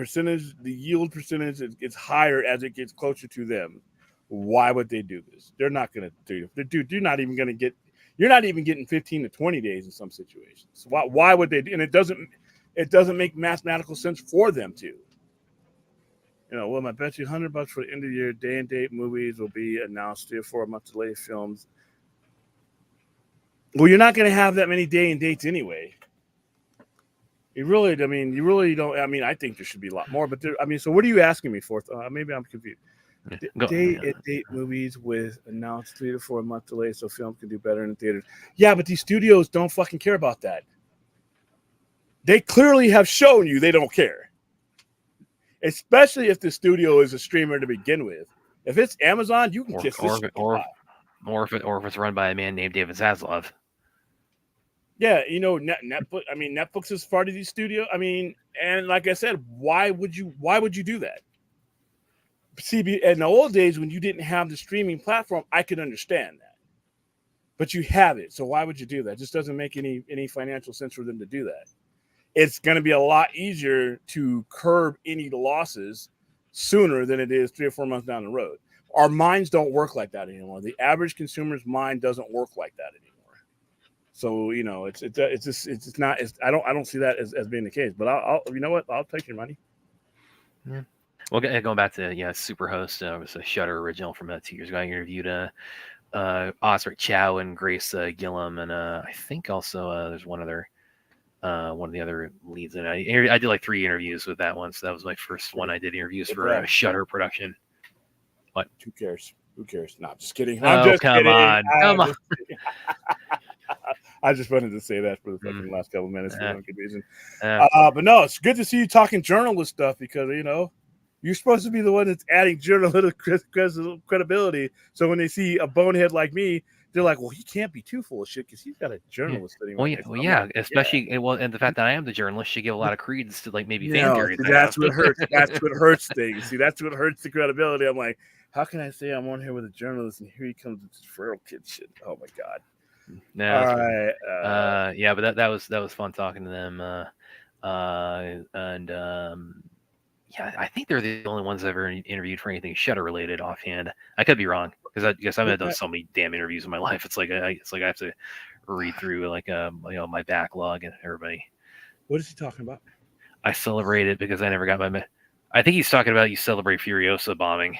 yield percentage is higher as it gets closer to them. Why would they do this? They're not going to do it. Dude, you're not even getting 15 to 20 days in some situations. Why would they do? And it doesn't make mathematical sense for them to. I bet you $100 for the end of the year day and date movies will be announced 3 or 4 months delay films. Well, you're not going to have that many day and dates anyway. You really don't. I mean, I think there should be a lot more, but so what are you asking me for? Maybe I'm confused. Day and date movies with announced 3 to 4 month delay so films can do better in the theaters. Yeah, but these studios don't fucking care about that. They clearly have shown you they don't care. Especially if the studio is a streamer to begin with. If it's Amazon, you can kiss this or if it's run by a man named David Zaslav. Yeah, Netflix. I mean, Netflix is part of these studios. I mean, and like I said, why would you do that? See, in the old days when you didn't have the streaming platform, I could understand that. But you have it, so why would you do that? It just doesn't make any financial sense for them to do that. It's going to be a lot easier to curb any losses sooner than it is 3 or 4 months down the road. Our minds don't work like that anymore. The average consumer's mind doesn't work like that anymore. So it's not. I don't see that as being the case. But I'll you know what? I'll take your money. Yeah. Well, going back to Superhost, it was a Shudder original from 2 years ago. I interviewed Osric Chow and Grace Gillum, and I think also there's one of the other leads. And I did like 3 interviews with that one, so that was my first one. I did interviews for a Shudder production. What? Who cares? Who cares? No, I'm just kidding. I'm just kidding. Come on. I just wanted to say that for the fucking last couple minutes for no good reason. But no, it's good to see you talking journalist stuff because you're supposed to be the one that's adding journalistic credibility. So when they see a bonehead like me, they're like, "Well, he can't be too full of shit because he's got a journalist." Well, especially and the fact that I am the journalist should give a lot of credence to like maybe fan theories. That's what hurts. That's what hurts things. See, that's what hurts the credibility. I'm like, how can I say I'm on here with a journalist and here he comes with this feral kid shit? Oh my god. No, all right. But that was fun talking to them. I think they're the only ones I've ever interviewed for anything Shudder related offhand. I could be wrong because I guess I've done so many damn interviews in my life. It's like I have to read through like my backlog and everybody. What is he talking about? I celebrate it because I never got my. I think he's talking about you celebrate Furiosa bombing.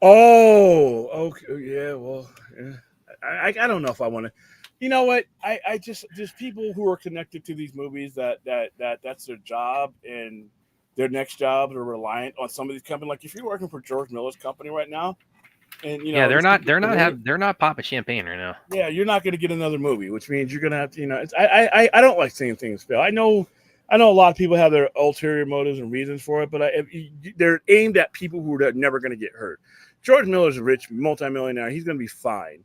Oh, okay, yeah. Well, yeah. I don't know if I want to. You know what? I just people who are connected to these movies that's their job and their next jobs are reliant on some of these companies. Like if you're working for George Miller's company right now, and they're not popping champagne right now. Yeah, you're not going to get another movie, which means you're going to have to. I don't like saying things fail. I know a lot of people have their ulterior motives and reasons for it, but they're aimed at people who are never going to get hurt. George Miller's a rich multimillionaire. He's going to be fine.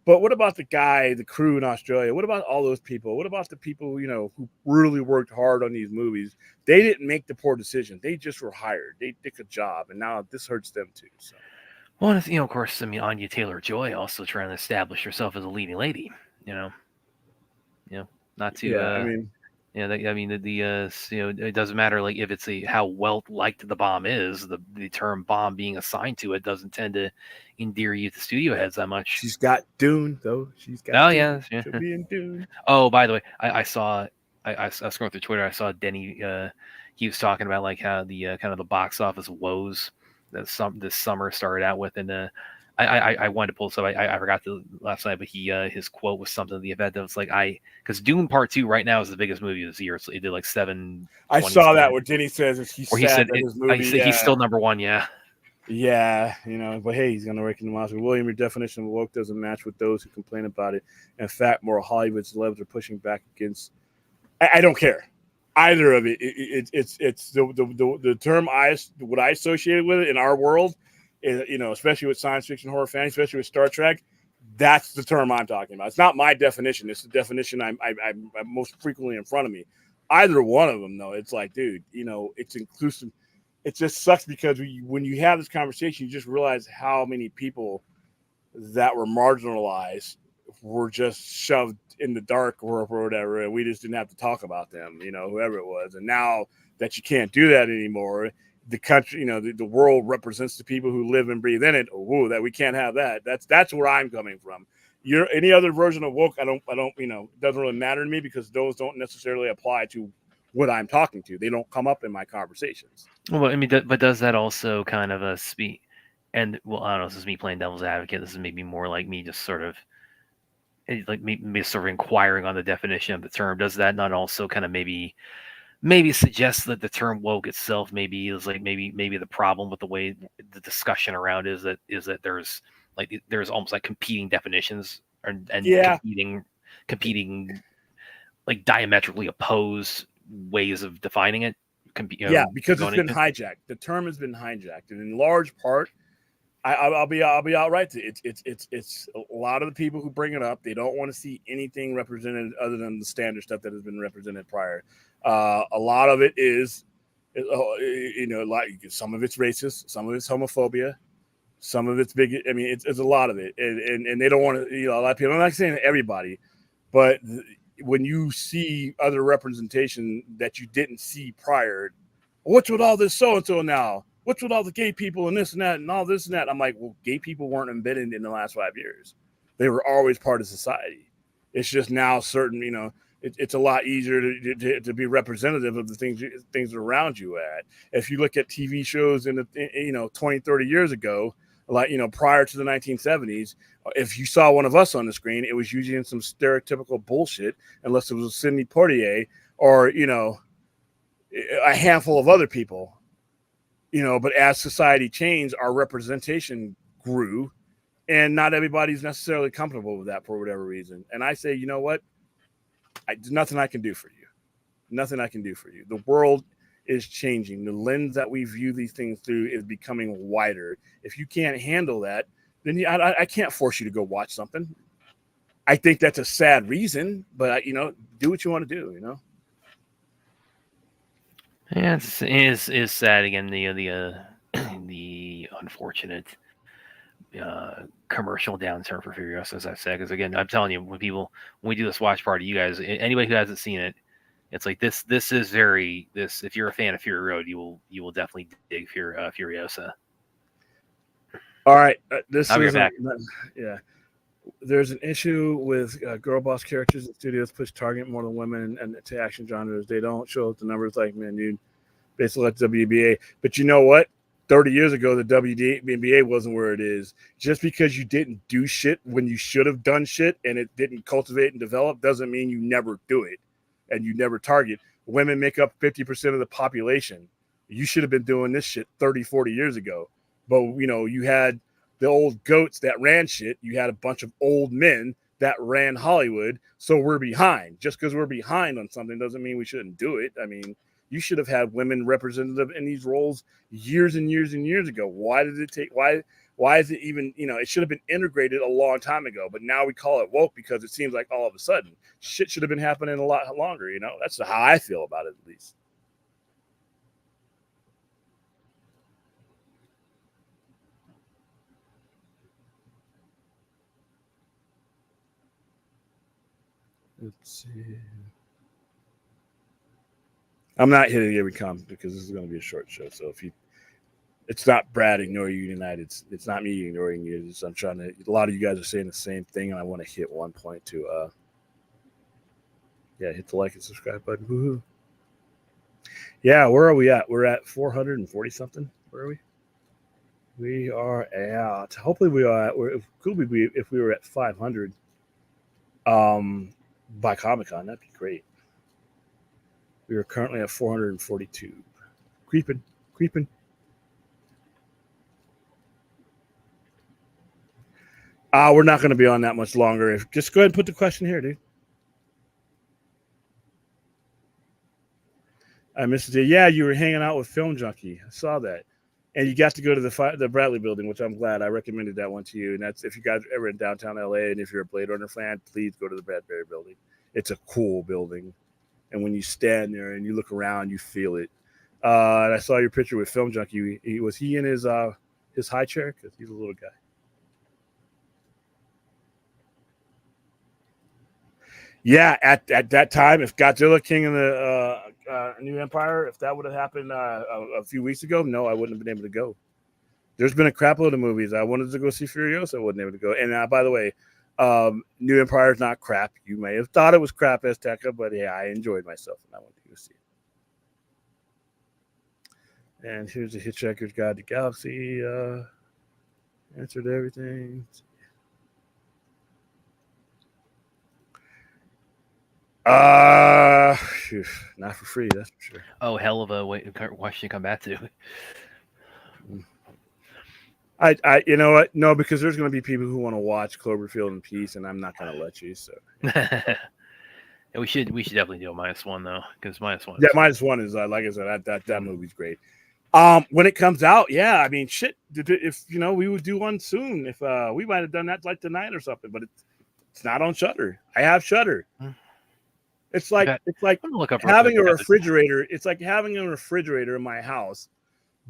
But what about the crew in Australia? What about all those people? What about the people, who really worked hard on these movies? They didn't make the poor decision. They just were hired. They took a job, and now this hurts them too. So. Well, of course, Anya Taylor-Joy also trying to establish herself as a leading lady. Not to. It doesn't matter like if it's how well liked the bomb is. The term bomb being assigned to it doesn't tend to endear you to studio heads that much. She's got Dune though. She's got. Oh Dune. Yeah. She'll be in Dune. Oh, by the way, I saw. I was scrolling through Twitter. I saw Denny. He was talking about like how the kind of the box office woes that this summer started out with, and I wanted to pull this up. I forgot to last night, but his quote was something to the effect of it's like because Dune Part 2 right now is the biggest movie this year. So it did like 7. I saw that where Denny says he said his movie. He's still number one. Yeah. Yeah, but hey, he's going to work in the Oscar. William, your definition of woke doesn't match with those who complain about it. In fact, more Hollywood celebs are pushing back against. I don't care either of it. It's the term what I associated with it in our world. Especially with science fiction, horror, fantasy, especially with Star Trek, that's the term I'm talking about. It's not my definition. It's the definition I'm most frequently in front of me. Either one of them, though, it's like, dude, it's inclusive. It just sucks because when you have this conversation, you just realize how many people that were marginalized were just shoved in the dark or whatever, and we just didn't have to talk about them, whoever it was. And now that you can't do that anymore, the country, the world represents the people who live and breathe in it. Oh, that we can't have that. That's where I'm coming from. Any other version of woke, I don't, it doesn't really matter to me because those don't necessarily apply to what I'm talking to. They don't come up in my conversations. Well, I mean, but does that also kind of speak? And well, I don't know. This is me playing devil's advocate. This is maybe more like me just sort of like me sort of inquiring on the definition of the term. Does that not also kind of maybe suggest that the term woke itself maybe is like maybe the problem with the way the discussion around is that there's almost like competing definitions and competing like diametrically opposed ways of defining it. Because it's been hijacked. The term has been hijacked, and in large part, I'll be outright. It's a lot of the people who bring it up. They don't want to see anything represented other than the standard stuff that has been represented prior. A lot of it is, like some of it's racist, some of it's homophobia, some of it's bigot. I mean, it's a lot of it, and they don't want to. A lot of people. I'm not saying everybody, but when you see other representation that you didn't see prior, what's with all this so and so now? What's with all the gay people and this and that and all this and that? I'm like, well, gay people weren't embedded in the last 5 years. They were always part of society. It's just now certain, it's a lot easier to be representative of the things around you at. If you look at TV shows in 20, 30 years ago, like, prior to the 1970s, if you saw one of us on the screen, it was usually in some stereotypical bullshit, unless it was Sidney Poitier or, a handful of other people, but as society changed, our representation grew, and not everybody's necessarily comfortable with that for whatever reason. And I say, you know what? There's nothing I can do for you. Nothing I can do for you. The world is changing. The lens that we view these things through is becoming wider. If you can't handle that, then I can't force you to go watch something. I think that's a sad reason, but do what you want to do. Yeah, it's sad again. The unfortunate commercial downturn for Furiosa, as I said. Because again, I'm telling you, when we do this watch party, you guys, anybody who hasn't seen it, it's like this. This is very this. If you're a fan of Fury Road, you will definitely dig Furiosa. All right, I'll be back. Yeah. There's an issue with girl boss characters in studios push target more than women and to action genres. They don't show up the numbers like men, dude. Basically, like WBA. But you know what? 30 years ago, the WNBA wasn't where it is. Just because you didn't do shit when you should have done shit and it didn't cultivate and develop doesn't mean you never do it and you never target. Women make up 50% of the population. You should have been doing this shit 30, 40 years ago. But, you had the old goats that ran shit. You had a bunch of old men that ran Hollywood. So we're behind. Just because we're behind on something doesn't mean we shouldn't do it. I mean, you should have had women representative in these roles years and years and years ago. Why did it take? Why is it even? It should have been integrated a long time ago. But now we call it woke because it seems like all of a sudden shit should have been happening a lot longer. That's how I feel about it, at least. Let's see. I'm not hitting every comment because this is going to be a short show. So it's not Brad ignoring you tonight. It's not me ignoring you. I'm trying to. A lot of you guys are saying the same thing, and I want to hit one point to. Hit the like and subscribe button. Woohoo! Yeah, where are we at? We're at 440 something. Where are we? We are at. Hopefully, we are at. Could we if we were at 500? By Comic-Con, that'd be great. We are currently at 442. Creeping. We're not going to be on that much longer. Just go ahead and put the question here, dude. I missed it. Yeah, you were hanging out with Film Junkie. I saw that. And you got to go to the Bradley building, which I'm glad. I recommended that one to you. And that's if you guys are ever in downtown LA and if you're a Blade Runner fan, please go to the Bradbury building. It's a cool building. And when you stand there and you look around, you feel it. And I saw your picture with Film Junkie. Was he in his high chair? Because he's a little guy. Yeah, at that time, if Godzilla King of the New Empire, if that would have happened a few weeks ago, no, I wouldn't have been able to go. There's been a crap load of movies. I wanted to go see Furiosa, I wasn't able to go. And by the way, New Empire is not crap. You may have thought it was crap, Azteca, but yeah, I enjoyed myself and I went to go see it. And here's the Hitchhiker's Guide to Galaxy. Answered everything. Not for free, that's for sure. Oh, hell of a question to come back to. I you know what? No, because there's going to be people who want to watch Cloverfield in peace, and I'm not going to let you. So, yeah, we should definitely do a -1 though, because -1. Yeah, -1 is like I said, that movie's great. When it comes out, yeah, I mean, shit. If we would do one soon. If we might have done that like tonight or something, but it's not on Shudder. I have Shudder. It's like having a refrigerator. It's like having a refrigerator in my house,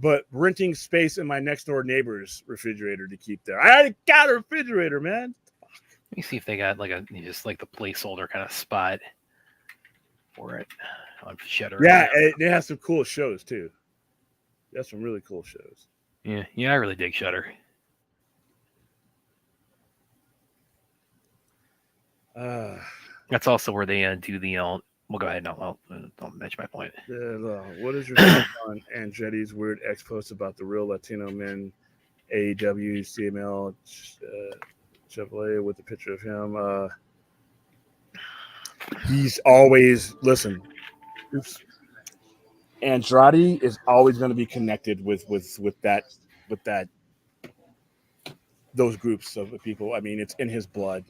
but renting space in my next door neighbor's refrigerator to keep there. I already got a refrigerator, man. Let me see if they got just like the placeholder kind of spot for it on Shudder. Yeah, it has some cool shows too. It has some really cool shows. Yeah, I really dig Shudder. That's also where they do the. Well, go ahead. No, I'll mention my point. What is your thoughts on Andretti's weird ex post about the real Latino men, AEW, CML, AAA with a picture of him? He's always listen. Oops. Andrade is always going to be connected with that those groups of people. I mean, it's in his blood.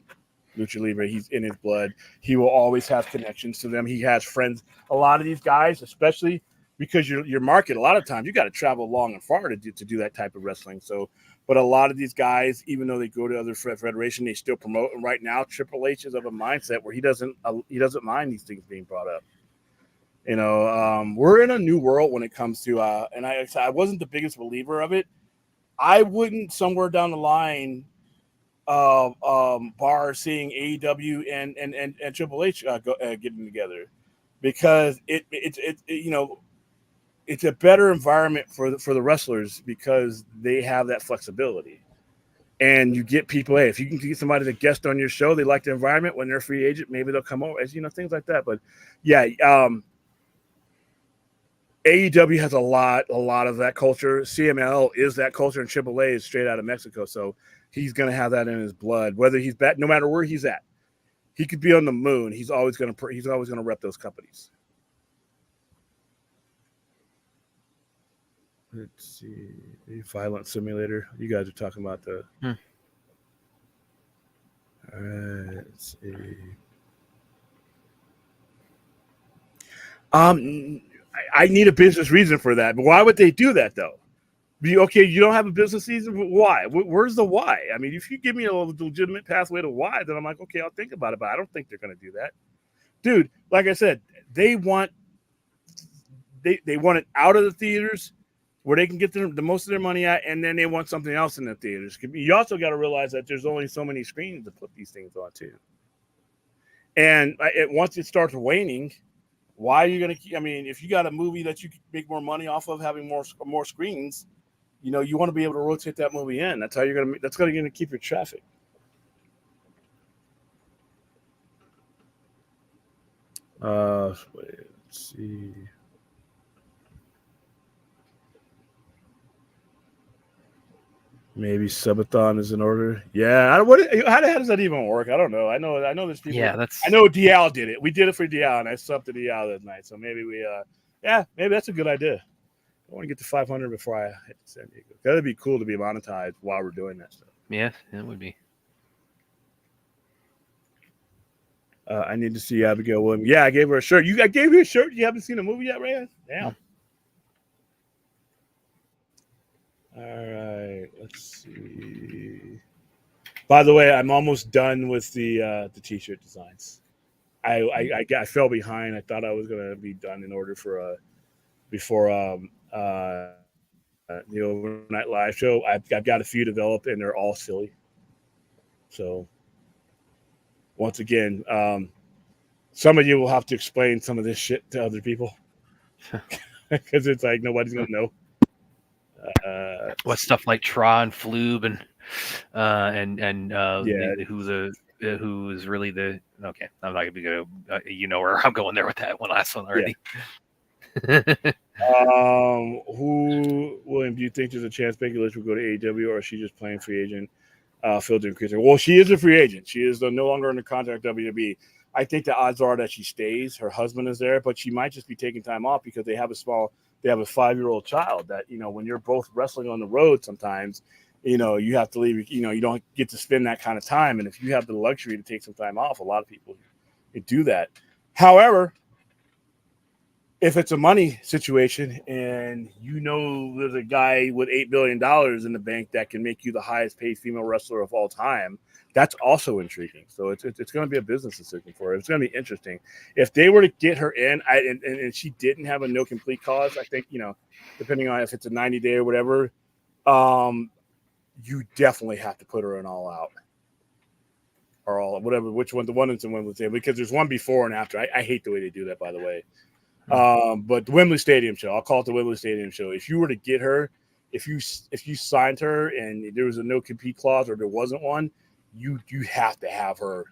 Lucha Libre, he's in his blood. He will always have connections to them. He has friends. A lot of these guys, especially because your market, a lot of times you got to travel long and far to do that type of wrestling. So, but a lot of these guys, even though they go to other federation, they still promote. And right now, Triple H is of a mindset where he doesn't mind these things being brought up. We're in a new world when it comes to, and I wasn't the biggest believer of it. I wouldn't somewhere down the line bar seeing AEW and Triple H getting together, because it's a better environment for the wrestlers because they have that flexibility, and you get people. Hey, if you can get somebody to guest on your show, they like the environment. When they're a free agent, maybe they'll come over, as things like that. But yeah, AEW has a lot of that culture. CML is that culture, and AAA is straight out of Mexico. So he's going to have that in his blood, whether he's back, no matter where he's at. He could be on the moon. He's always going to rep those companies. Let's see. Violent Simulator. You guys are talking about the. All right. Let's see. I need a business reason for that. But why would they do that, though? Okay, you don't have a business reason, but why? Where's the why? I mean, if you give me a legitimate pathway to why, then I'm like, okay, I'll think about it. But I don't think they're going to do that. Dude, like I said, they want it out of the theaters where they can get the most of their money at, and then they want something else in the theaters. You also got to realize that there's only so many screens to put these things on, too. And once it starts waning, why are you going to – I mean, if you got a movie that you can make more money off of having more screens, you want to be able to rotate that movie in. That's how you're going to – that's going to keep your traffic. Let's see. Maybe subathon is in order. Yeah, how the hell does that even work? I don't know. I know there's people. Yeah, I know Dial did it. We did it for Dial, and I subbed to Dial that night. So maybe maybe that's a good idea. I want to get to 500 before I hit San Diego. That'd be cool to be monetized while we're doing that stuff. Yeah, it would be. I need to see Abigail Williams. Yeah, I gave her a shirt. I gave you a shirt. You haven't seen the movie yet, Reyes? Damn. All right, let's see. By the way, I'm almost done with the t-shirt designs. I fell behind. I thought I was gonna be done in order for before the overnight live show. I've got a few developed, and they're all silly. So once again, some of you will have to explain some of this shit to other people because it's like nobody's gonna know. What stuff like Tra and Floob and who's really the okay? I'm not gonna be good. Where I'm going there with that one last one already. Yeah. William, do you think there's a chance Becky Lynch will go to AEW, or is she just playing free agent? Filter increaser. Well, she is a free agent. She is no longer under contract with WWE. I think the odds are that she stays. Her husband is there, but she might just be taking time off because they have a 5-year-old child that, when you're both wrestling on the road sometimes, you have to leave, you don't get to spend that kind of time. And if you have the luxury to take some time off, a lot of people do that. However, if it's a money situation and there's a guy with $8 billion in the bank that can make you the highest paid female wrestler of all time, that's also intriguing. So it's going to be a business decision for her. It's going to be interesting. If they were to get her in and she didn't have a no complete cause, I think, depending on if it's a 90-day or whatever, you definitely have to put her in all out. Or all whatever, which one, the one that's in Wembley, because there's one before and after. I hate the way they do that, by the way. But the Wembley Stadium show, I'll call it the Wembley Stadium show. If you were to get her, if you signed her and there was a no compete clause or there wasn't one, you have to have her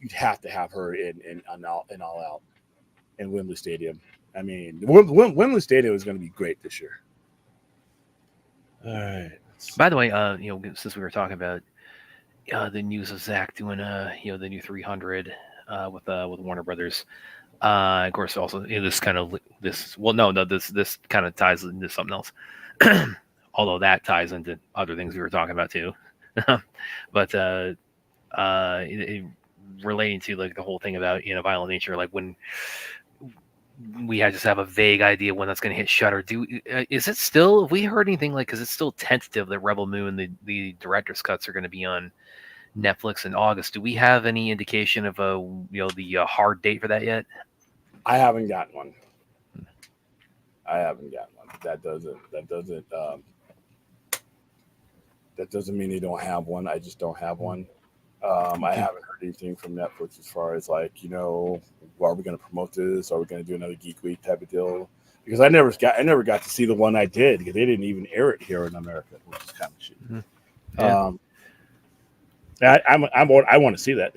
you'd have to have her in All Out in Wembley Stadium. I mean, Wembley Stadium is going to be great this year. All right. By the way, since we were talking about the news of Zach doing the new 300 with Warner Brothers, of course, also this kind of this kind of ties into something else. Although that ties into other things we were talking about too. But relating to like the whole thing about Violent Nature, like when we just have a vague idea when that's going to hit Shudder. Is it still? Have we heard anything like? Because it's still tentative that Rebel Moon, the director's cuts, are going to be on Netflix in August. Do we have any indication of the hard date for that yet? I haven't gotten one. That doesn't mean they don't have one. I just don't have one. I haven't heard anything from Netflix as far as like, are we going to promote this? Are we going to do another Geek Week type of deal? Because I never got to see the one I did because they didn't even air it here in America, which is kind of shit. Yeah. I want to see that,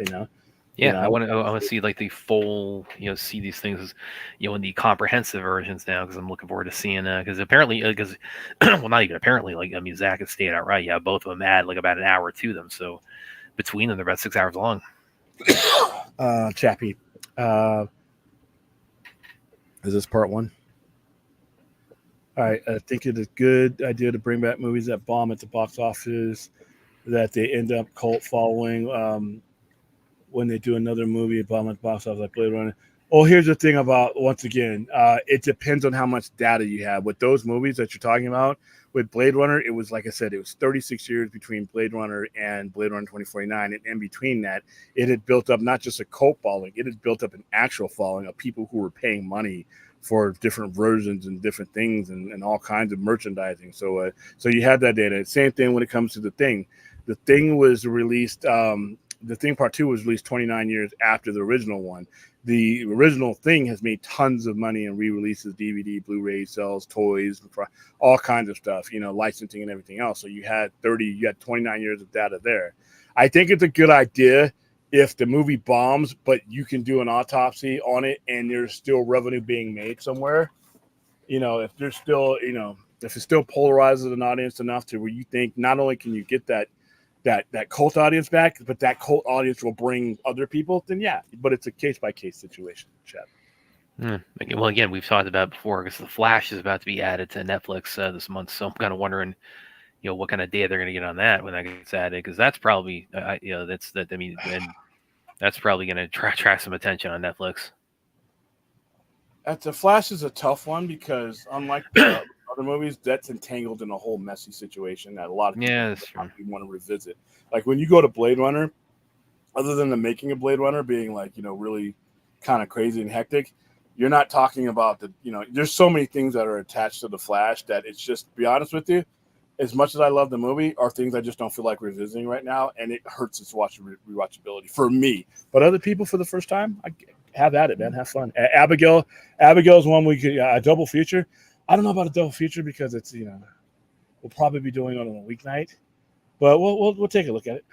Yeah, I want to see like the full, see these things, in the comprehensive versions now, because I'm looking forward to seeing because apparently, well, not even apparently, like I mean, Zach has stated outright, yeah, both of them add like about an hour to them, so between them, they're about 6 hours long. Chappie, is this part one? All right, I think it's a good idea to bring back movies that bomb at the box office, that they end up cult following. When they do another movie bomb at the box office like Blade Runner. Oh, here's the thing about, once again, it depends on how much data you have. With those movies that you're talking about, with Blade Runner, it was, like I said, it was 36 years between Blade Runner and Blade Runner 2049. And in between that, it had built up not just a cult following, it had built up an actual following of people who were paying money for different versions and different things and all kinds of merchandising. So you had that data. Same thing when it comes to The Thing. The Thing was released... The Thing Part 2 was released 29 years after the original one. The original Thing has made tons of money and re-releases, DVD, Blu-ray sales, toys, all kinds of stuff, licensing and everything else. So you had 29 years of data there. I think it's a good idea if the movie bombs, but you can do an autopsy on it and there's still revenue being made somewhere. If there's still, if it still polarizes an audience enough to where you think not only can you get that cult audience back, but that cult audience will bring other people, then yeah, but it's a case-by-case situation, Chad. Well, again, we've talked about it before because The Flash is about to be added to Netflix this month, so I'm kind of wondering, what kind of data they're going to get on that when that gets added, because that's probably, and that's probably going to attract some attention on Netflix. The Flash is a tough one because unlike the other movies, that's entangled in a whole messy situation that a lot of people want to revisit. Like when you go to Blade Runner, other than the making of Blade Runner being like, really kind of crazy and hectic, you're not talking about there's so many things that are attached to the Flash that it's just, to be honest with you, as much as I love the movie, are things I just don't feel like revisiting right now, and it hurts its rewatchability for me. But other people, for the first time, have at it, man. Have fun. Abigail's one we could a double feature. I don't know about a double feature because it's we'll probably be doing it on a weeknight, but we'll take a look at it.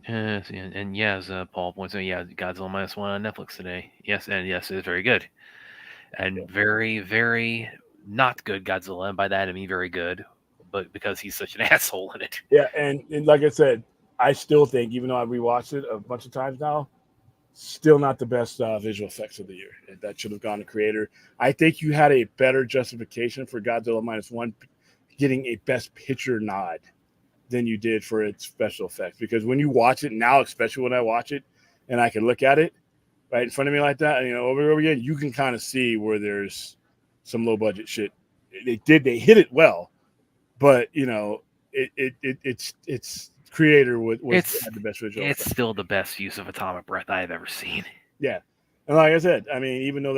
And as Paul points out, Godzilla -1 on Netflix today. Yes, and yes, it is very good, and very, very not good Godzilla. And by that I mean very good, but because he's such an asshole in it. Yeah, and like I said, I still think, even though I rewatched it a bunch of times now, still not the best visual effects of the year. That should have gone to creator. I think you had a better justification for Godzilla -1 getting a Best Picture nod than you did for its special effects. Because when you watch it now, especially when I watch it and I can look at it right in front of me like that, and over and over again, you can kind of see where there's some low budget shit. They hit it well, but it's creator had the best visual effects. It's still the best use of atomic breath I've ever seen. Yeah, and like I said, I mean, even though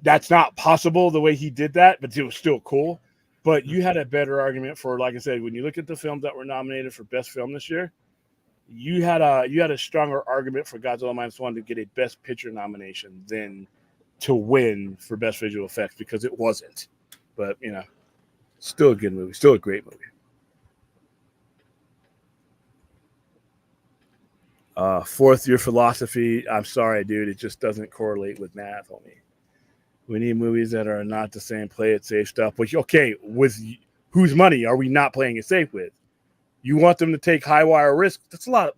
that's not possible the way he did that, but it was still cool. But you had a better argument for, like I said, when you look at the films that were nominated for best film this year, you had a stronger argument for Godzilla -1 to get a Best Picture nomination than to win for best visual effects, because it wasn't. But still a good movie, still a great movie. Fourth year philosophy. I'm sorry, dude. It just doesn't correlate with math, homie. We need movies that are not the same play it safe stuff. Which, okay, with whose money are we not playing it safe with? You want them to take high wire risk. That's a lot.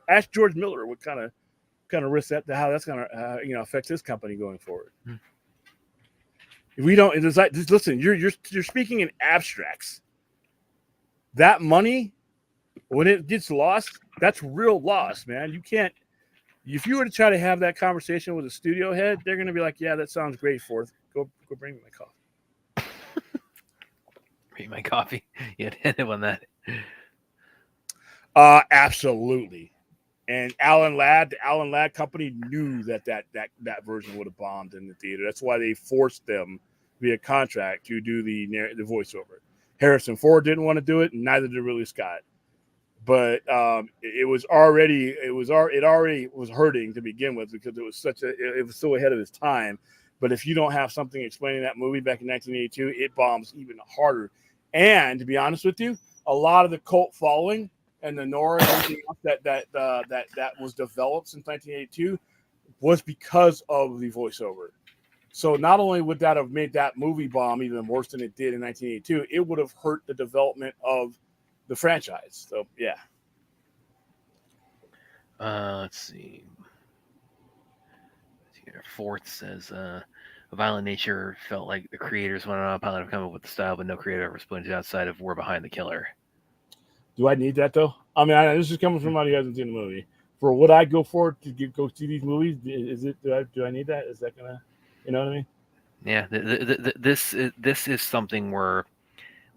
Ask George Miller what kind of risk that, how that's going to affect his company going forward. If we don't, it's like, just listen. You're speaking in abstracts. That money, when it gets lost, that's real loss, man. You can't. If you were to try to have that conversation with a studio head, they're going to be like, "Yeah, that sounds great, Fourth. Go bring me my coffee." Bring my coffee. Yeah, hit him on that. Absolutely. And the Alan Ladd company knew that version would have bombed in the theater. That's why they forced them via contract to do the voiceover. Harrison Ford didn't want to do it, and neither did Ridley Scott. But it already was hurting to begin with because it was so ahead of its time. But if you don't have something explaining that movie back in 1982, it bombs even harder. And to be honest with you, a lot of the cult following and the Nora and everything else that was developed since 1982 was because of the voiceover. So not only would that have made that movie bomb even worse than it did in 1982, it would have hurt the development of the franchise. So yeah. Let's see. Fourth says, "A Violent Nature felt like the creators went on a pilot of come up with the style, but no creator ever splintered outside of We're Behind the Killer." Do I need that though? I mean, this is coming from somebody who hasn't seen the movie. For what I go for to go see these movies, is it? Do I need that? Is that gonna, you know what I mean? Yeah, this is something where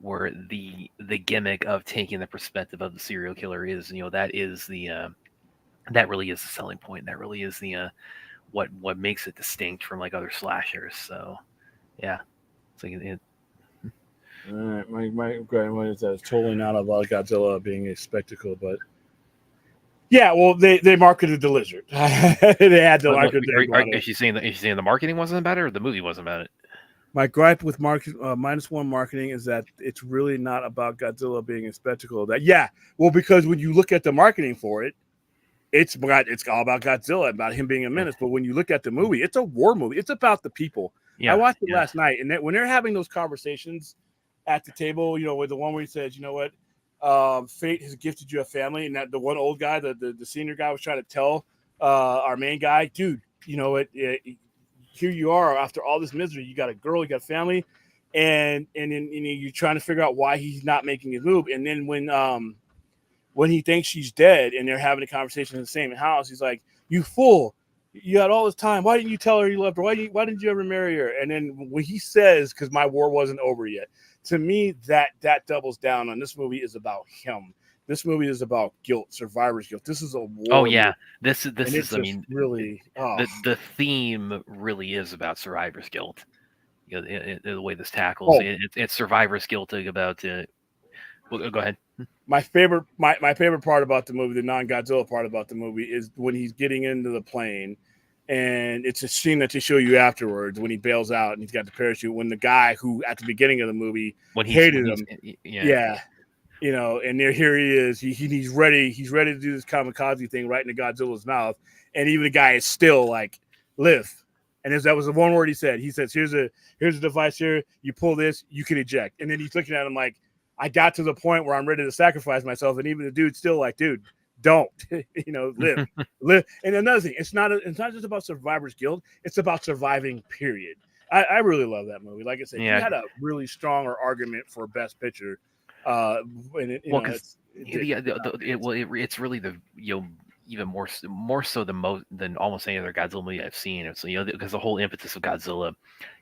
the gimmick of taking the perspective of the serial killer is, that is that really is the selling point. That really is the what makes it distinct from like other slashers. So yeah, it's like All right, my grandmother says it's totally not about Godzilla being a spectacle, but yeah, well, they marketed the lizard. They had to market the Is she saying the marketing wasn't about it, or the movie wasn't about it? My gripe with -1 marketing is that it's really not about Godzilla being a spectacle. Because when you look at the marketing for it, it's all about Godzilla, about him being a menace. But when you look at the movie, it's a war movie. It's about the people. Yeah, I watched it last night, and when they're having those conversations at the table, with the one where he says, "You know what? Fate has gifted you a family," and that the one old guy, the senior guy, was trying to tell our main guy, dude, here you are after all this misery. You got a girl, you got a family, and then you're trying to figure out why he's not making his move. And then when he thinks she's dead and they're having a conversation in the same house, he's like, "You fool! You had all this time. Why didn't you tell her you loved her? Why didn't you ever marry her?" And then when he says, "Because my war wasn't over yet," to me, that doubles down on this movie is about him. This movie is about guilt, survivor's guilt. This is a war. Oh yeah, this is. I mean, really the theme really is about survivor's guilt. The way this tackles it's survivor's guilt about. Well, go ahead. My favorite part about the movie, the non-Godzilla part about the movie, is when he's getting into the plane, and it's a scene that they show you afterwards when he bails out and he's got the parachute. When the guy who at the beginning of the movie hated him, and here he is. He's ready. He's ready to do this kamikaze thing right into Godzilla's mouth, and even the guy is still like, "Live." And that was the one word he said. He says, "Here's a device here. You pull this, you can eject." And then he's looking at him like, I got to the point where I'm ready to sacrifice myself, and even the dude's still like, "Dude, don't, live." And another thing, it's not just about survivor's guilt; it's about surviving. Period. I really love that movie. Like I said, you had a really stronger argument for Best Picture. It's really the even more so than almost any other Godzilla movie I've seen. It's because the whole impetus of Godzilla,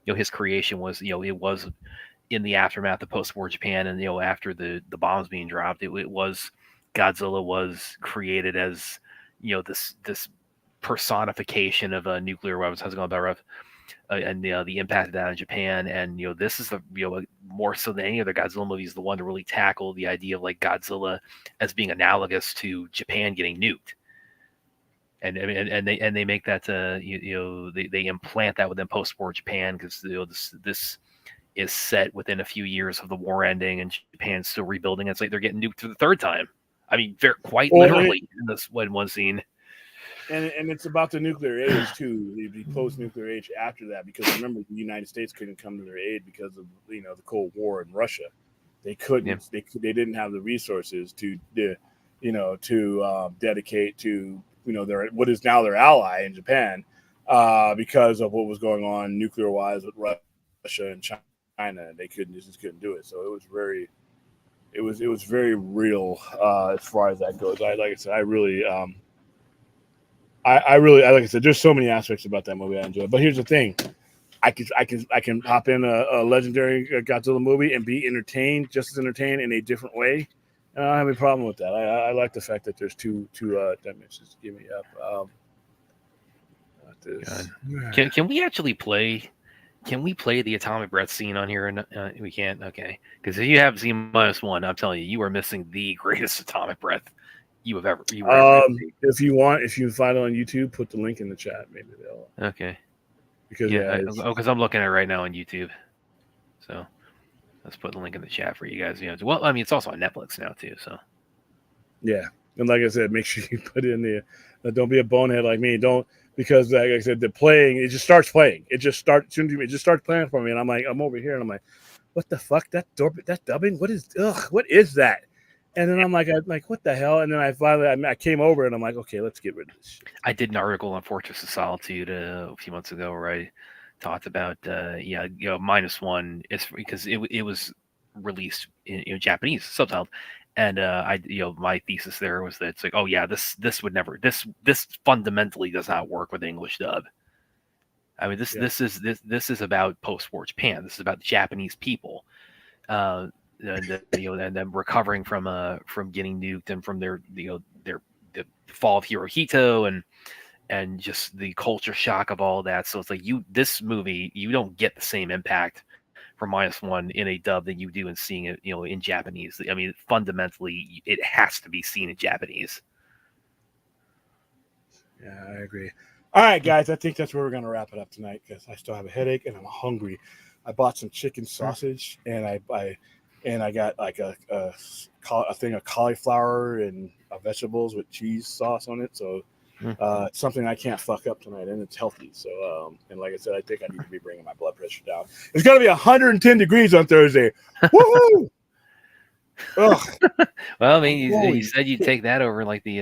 his creation was it was in the aftermath of post-war Japan, and after the bombs being dropped, it was Godzilla was created as this personification of nuclear weapons. How's it going, Ruff? And the impact of that on Japan, and this is the more so than any other Godzilla movie is the one to really tackle the idea of like Godzilla as being analogous to Japan getting nuked. And they make that they implant that within post-war Japan because this is set within a few years of the war ending and Japan's still rebuilding. It's like they're getting nuked for the third time. I mean, quite literally in this one scene. And it's about the nuclear age too, the post-nuclear age after that, because remember the United States couldn't come to their aid because of the Cold War in Russia. They couldn't. Yeah. They didn't have the resources to dedicate to their what is now their ally in Japan, because of what was going on nuclear wise with Russia and China. They just couldn't do it. So it was very real as far as that goes. Like I said, I really like I said, there's so many aspects about that movie I enjoy. But here's the thing. I can hop in a legendary Godzilla movie and be entertained, just as entertained in a different way. And I don't have any problem with that. I like the fact that there's two dimensions. Give me up. Can we actually play? Can we play the atomic breath scene on here? We can't. Okay, because if you have Z-1, I'm telling you, you are missing the greatest atomic breath you have ever. If you want, if you find it on YouTube, put the link in the chat. Maybe they'll. Okay. Because because I'm looking at it right now on YouTube. So let's put the link in the chat for you guys. Well, I mean, it's also on Netflix now too. So yeah, and like I said, make sure you put it in the. Don't be a bonehead like me. Don't, because like I said, the playing, it just starts playing. It just starts playing for me, and I'm over here, and I'm like, what the fuck? That dubbing? What is that? And then I'm like, what the hell? And then I finally came over, and I'm like, okay, let's get rid of this shit. I did an article on Fortress of Solitude a few months ago where I talked about -1 is because it was released in Japanese subtitled, and my thesis there was that it's like, oh yeah, this would never, this fundamentally does not work with English dub. I mean, this is about post-war Japan. This is about the Japanese people. And them recovering from getting nuked and from their the fall of Hirohito and just the culture shock of all that. So it's like this movie, you don't get the same impact from -1 in a dub than you do in seeing it in Japanese. I mean, fundamentally, it has to be seen in Japanese. Yeah, I agree. All right, guys, I think that's where we're gonna wrap it up tonight because I still have a headache and I'm hungry. I bought some chicken sausage and I got like a thing of cauliflower and vegetables with cheese sauce on it. So it's something I can't fuck up tonight, and it's healthy. So and like I said, I think I need to be bringing my blood pressure down. It's gonna be 110 degrees on Thursday. Woohoo! Well, I mean, you said you'd take that over like the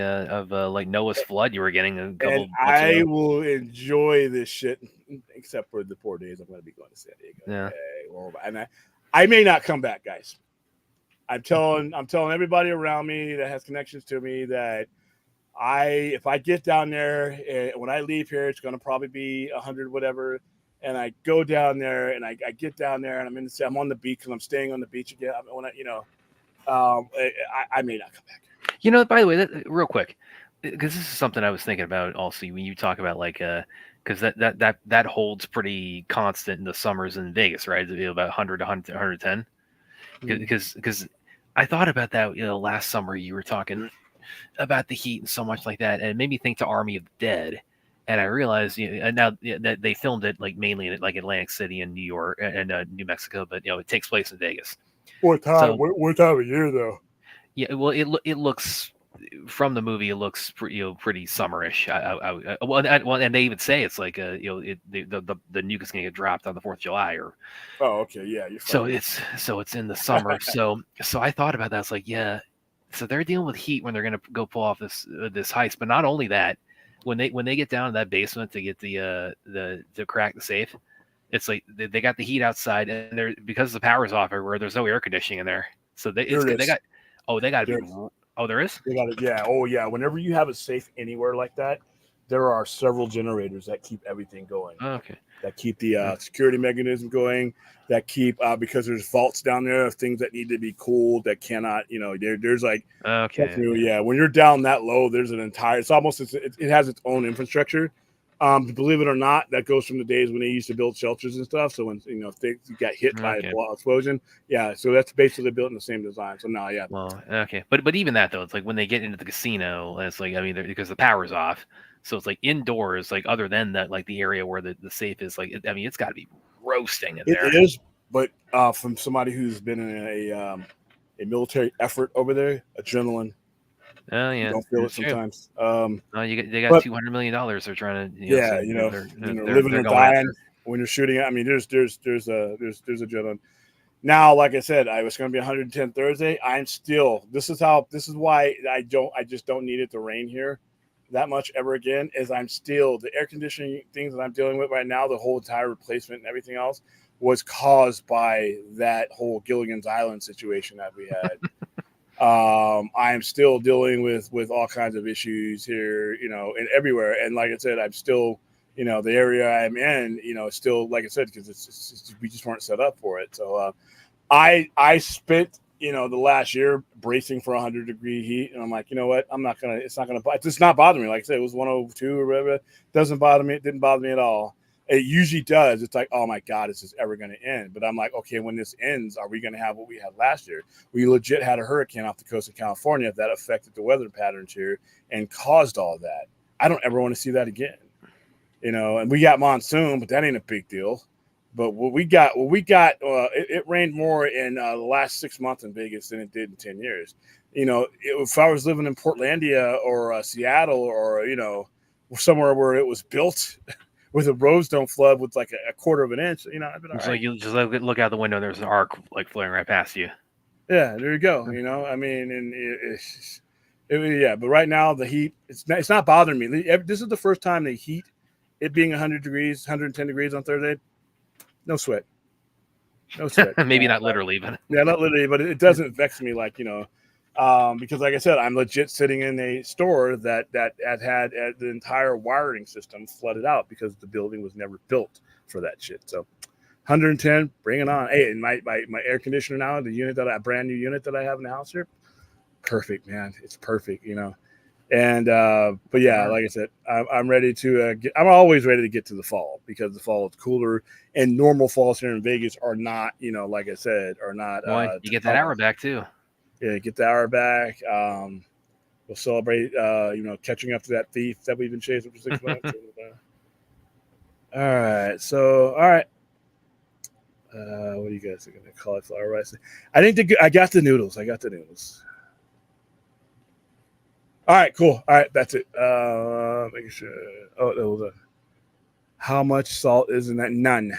like Noah's flood you were getting a couple. And I will enjoy this shit, except for the 4 days I'm going to be going to San Diego. Yeah. Okay, well, and I may not come back, guys. I'm telling everybody around me that has connections to me that if I get down there, when I leave here, it's going to probably be 100 whatever. And I go down there and I get down there and I'm on the beach because I'm staying on the beach again. I may not come back. By the way, real quick, because this is something I was thinking about also when you talk about like because that holds pretty constant in the summers in Vegas, right? It'd be about 100 to 110. Because I thought about that last summer. You were talking about the heat and so much like that, and it made me think to Army of the Dead. And I realized, and now that they filmed it like mainly in like Atlantic City and New York and New Mexico, but it takes place in Vegas. What time of year though? Yeah, well, it looks from the movie, it looks pretty summerish. And they even say it's like the nuke is going to get dropped on the 4th of July or. Oh, okay, yeah. You're fine. So it's in the summer. so I thought about that. It's like, yeah. So they're dealing with heat when they're going to go pull off this heist. But not only that, when they get down to that basement to get to crack the safe, it's like they got the heat outside, and they're because the power's off everywhere. There's no air conditioning in there, so they got to be. Oh, there is? They got it. Yeah. Oh, yeah. Whenever you have a safe anywhere like that, there are several generators that keep everything going. Oh, okay. That keep the security mechanism going. That keep because there's vaults down there of things that need to be cooled that cannot. There's like. Okay. Yeah. When you're down that low, there's an entire. It's almost it has its own infrastructure. Believe it or not, that goes from the days when they used to build shelters and stuff. So when things got hit by a explosion, yeah. So that's basically built in the same design. So now, yeah. Well, okay, but even that though, it's like when they get into the casino, it's like because the power's off, so it's like indoors, like other than that, like the area where the safe is, like it's got to be roasting in there. It is, but from somebody who's been in a military effort over there, adrenaline Oh yeah, You don't feel it it's true. sometimes. No, they got $200 million. They're trying to, Yeah, so you know, living they're or going dying after. when you're shooting. I mean, there's a gentleman. Now, like I said, I was going to be 110 Thursday. I'm still. This is why I just don't need it to rain here that much ever again. Is I'm still the air conditioning things that I'm dealing with right now. The whole entire replacement and everything else was caused by that whole Gilligan's Island situation that we had. I am still dealing with all kinds of issues here, you know, and everywhere. And like I said, I'm still, you know, the area I'm in, you know, still, like I said, because we just weren't set up for it. So I spent, you know, the last year bracing for 100-degree heat, and I'm like, you know what, it's not bothering me. Like I said, it was 102 or whatever. It doesn't bother me. It didn't bother me at all. It usually does. It's like, oh my God, is this ever going to end? But I'm like, okay, when this ends, are we going to have what we had last year? We legit had a hurricane off the coast of California that affected the weather patterns here and caused all that. I don't ever want to see that again. You know, and we got monsoon, but that ain't a big deal. But it rained more in the last 6 months in Vegas than it did in 10 years. You know, if I was living in Portlandia or Seattle or, you know, somewhere where it was built where the roads don't flood with like a quarter of an inch, you know, I've been all It's right. like you just look out the window and there's an arc like flaring right past you. Yeah, there you go. You know, I mean, and yeah, but right now the heat, it's not bothering me. This is the first time the heat, it being 100 degrees, 110 degrees on Thursday, no sweat. No sweat. Maybe not literally, but yeah, not literally, but it doesn't vex me like, you know, because like I said, I'm legit sitting in a store that had the entire wiring system flooded out because the building was never built for that shit. So 110, bring it on. Hey, and my air conditioner now, a brand new unit that I have in the house here, perfect, man. It's perfect, you know. And but yeah, like I said, I'm ready to I'm always ready to get to the fall because the fall is cooler, and normal falls here in Vegas are not, you know, like I said, are not. Boy, you get that hour back too. Yeah, get the hour back. We'll celebrate, you know, catching up to that thief that we've been chasing for 6 months. All right, so all right. What do you guys think of the cauliflower rice? I think I got the noodles. All right, cool. All right, that's it. Making sure. Oh, that was how much salt is in that? None.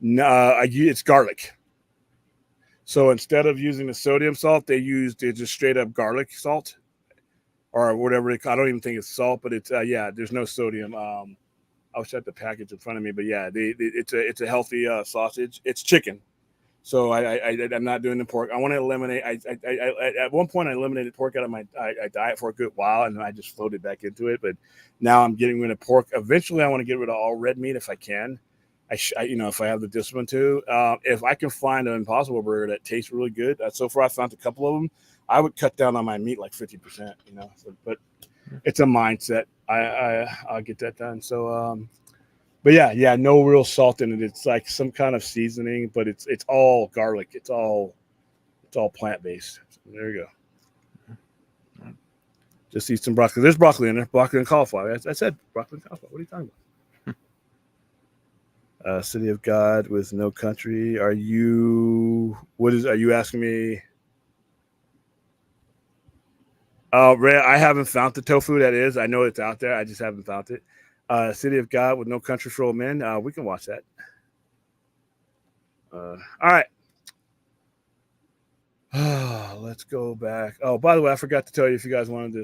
No, it's garlic. So instead of using the sodium salt, they just straight up garlic salt, or whatever. I don't even think it's salt, but it's there's no sodium. I wish I had the package in front of me, but yeah, it's a healthy sausage. It's chicken. So I'm not doing the pork. I want to eliminate. I at one point I eliminated pork out of my diet for a good while, and I just floated back into it. But now I'm getting rid of pork. Eventually, I want to get rid of all red meat if I can. You know, if I have the discipline to. If I can find an Impossible Burger that tastes really good, so far I found a couple of them. I would cut down on my meat like 50%. You know, but it's a mindset. I'll get that done. So but yeah, no real salt in it. It's like some kind of seasoning, but it's all garlic. It's all plant based. So there you go. Just eat some broccoli. There's broccoli in there. Broccoli and cauliflower. I said broccoli and cauliflower. What are you talking about? City of God with no country. Are you asking me? Ray, I haven't found the tofu that is. I know it's out there. I just haven't found it. City of God with no country for old men. We can watch that. All right. Let's go back. Oh, by the way, I forgot to tell you if you guys wanted to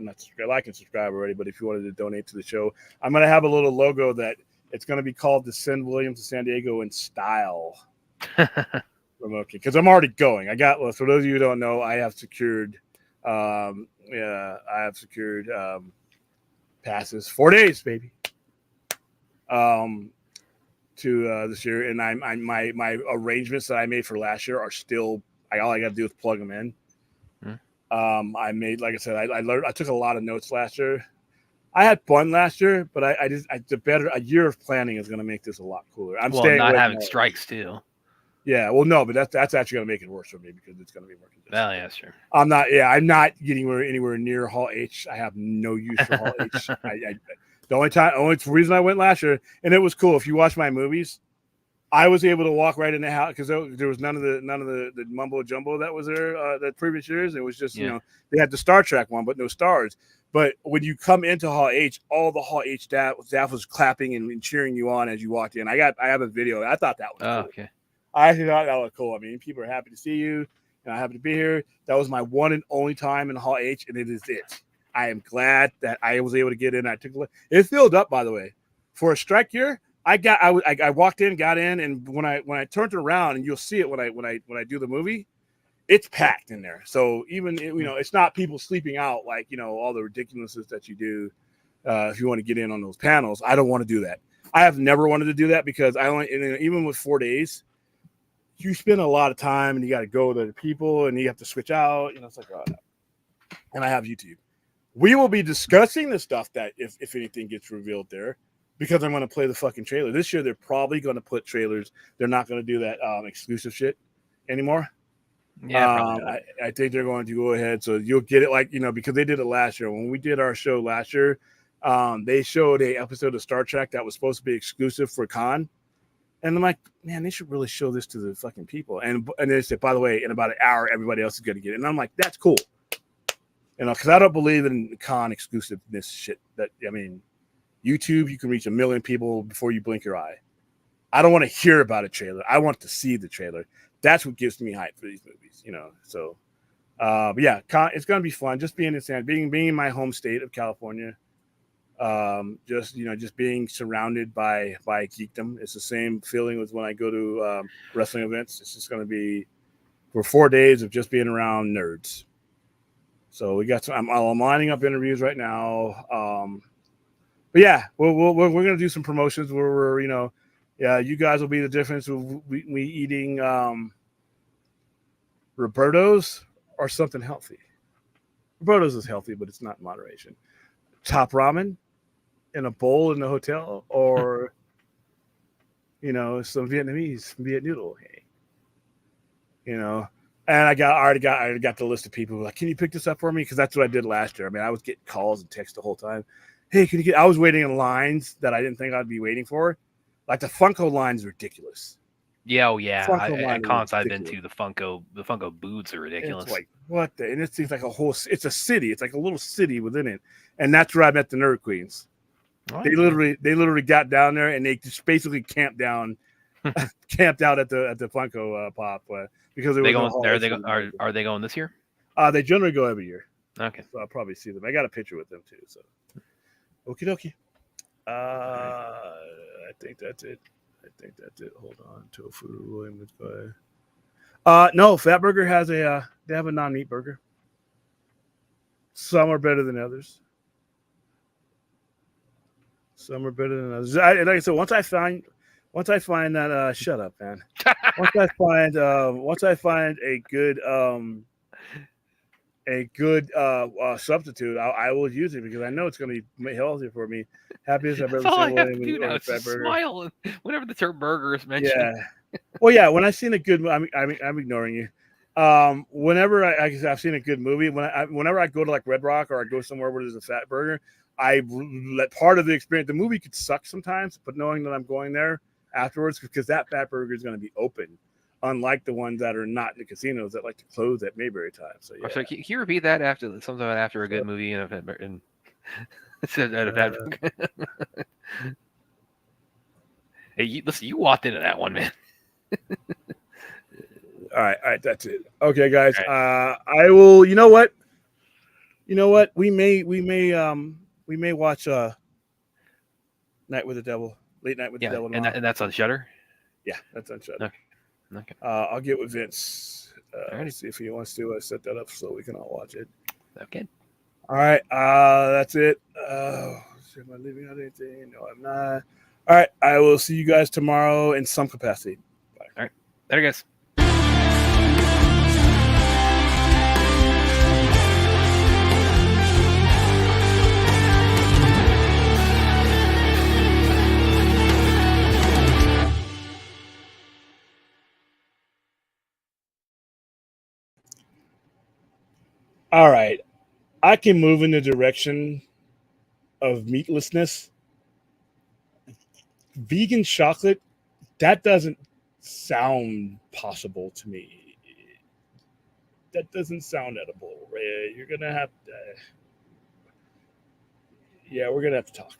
not subscribe, like and subscribe already, but if you wanted to donate to the show, I'm going to have a little logo that it's going to be called the Send Williams to San Diego in Style. Because I'm already going. For those of you who don't know, I have secured passes 4 days, baby. To this year, and my arrangements that I made for last year are still. All I got to do is plug them in. I made, like I said, I learned. I took a lot of notes last year. I had fun last year, but a year of planning is going to make this a lot cooler. I'm staying not away having strikes too. Yeah, well, no, but that's actually going to make it worse for me because it's going to be working. Oh yeah, sure. I'm not getting anywhere near Hall H. I have no use for Hall H. The only reason I went last year, and it was cool. If you watch my movies, I was able to walk right in the house because there was none of the mumbo jumbo that was there the previous years. It was just they had the Star Trek one, but no stars. But when you come into Hall H, all the Hall H staff was clapping and cheering you on as you walked in. I have a video. I thought that was cool. Okay. I actually thought that was cool. I mean, people are happy to see you, and I'm happy to be here. That was my one and only time in Hall H, and it is it. I am glad that I was able to get in. It filled up, by the way, for a strike year. I walked in, got in, and when I turned it around, and you'll see it when I do the movie, it's packed in there. So even it's not people sleeping out like all the ridiculousnesses that you do if you want to get in on those panels. I don't want to do that. I have never wanted to do that because even with 4 days, you spend a lot of time and you got to go to the people and you have to switch out. It's like, oh no. And I have YouTube. We will be discussing the stuff that if anything gets revealed there. Because I'm going to play the fucking trailer. This year, they're probably going to put trailers. They're not going to do that exclusive shit anymore. Yeah, I think they're going to go ahead. So you'll get it because they did it last year. When we did our show last year, they showed an episode of Star Trek that was supposed to be exclusive for Con. And I'm like, man, they should really show this to the fucking people. And they said, by the way, in about an hour, everybody else is going to get it. And I'm like, that's cool. Because I don't believe in Con exclusiveness shit. YouTube, you can reach 1 million people before you blink your eye. I don't want to hear about a trailer. I want to see the trailer. That's what gives me hype for these movies, So, but yeah, it's going to be fun. Just being in being in my home state of California. Just being surrounded by geekdom. It's the same feeling as when I go to wrestling events. It's just going to be for 4 days of just being around nerds. So we got I'm lining up interviews right now. But yeah, we're gonna do some promotions where we're you guys will be the difference of we eating Roberto's or something healthy. Roberto's is healthy, but it's not in moderation. Top ramen in a bowl in the hotel, or some Vietnamese Viet noodle. And I already got the list of people who are like, can you pick this up for me? Because that's what I did last year. I mean, I was getting calls and texts the whole time. Hey, can you get? I was waiting in lines that I didn't think I'd be waiting for. Like the Funko line is ridiculous. Yeah, at cons I've been to, the Funko booths are ridiculous. It's like what and it seems like it's a city. It's like a little city within it, and that's where I met the Nerd Queens. Oh, they literally got down there and they just basically camped out at the Funko pop because are they going this year? They generally go every year. Okay, so I'll probably see them. I got a picture with them too. So. Okie dokie. I think that's it. Hold on. Tofu, Williams guy. No, Fat Burger has they have a non-meat burger. Some are better than others. Like I said, once I find that shut up, man. Once I find a good substitute, I will use it because I know it's going to be healthy for me. Happiest I've ever seen. All I have to do now is just smile whenever the term burger is mentioned. Yeah. Well, yeah. When I've seen a good, I'm ignoring you. Whenever I've seen a good movie, whenever I go to like Red Rock or I go somewhere where there's a Fat Burger, I let part of the experience. The movie could suck sometimes, but knowing that I'm going there afterwards because that Fat Burger is going to be open. Unlike the ones that are not in the casinos that like to close at Mayberry time. So yeah. So can you repeat that after a good movie and hey, listen, you walked into that one, man. All right, that's it. Okay, guys. Right. I will. You know what? We may watch Night with the Devil, Late Night with the Devil, and that's on Shudder. Yeah, that's on Shudder. Okay. I'll get with Vince. See if he wants to set that up so we can all watch it. Okay. All right. That's it. Am I leaving out anything? No, I'm not. All right. I will see you guys tomorrow in some capacity. Bye. All right. Later, guys. All right. I can move in the direction of meatlessness. Vegan chocolate That doesn't sound possible to me. That doesn't sound edible. You're gonna have to, yeah, we're gonna have to talk.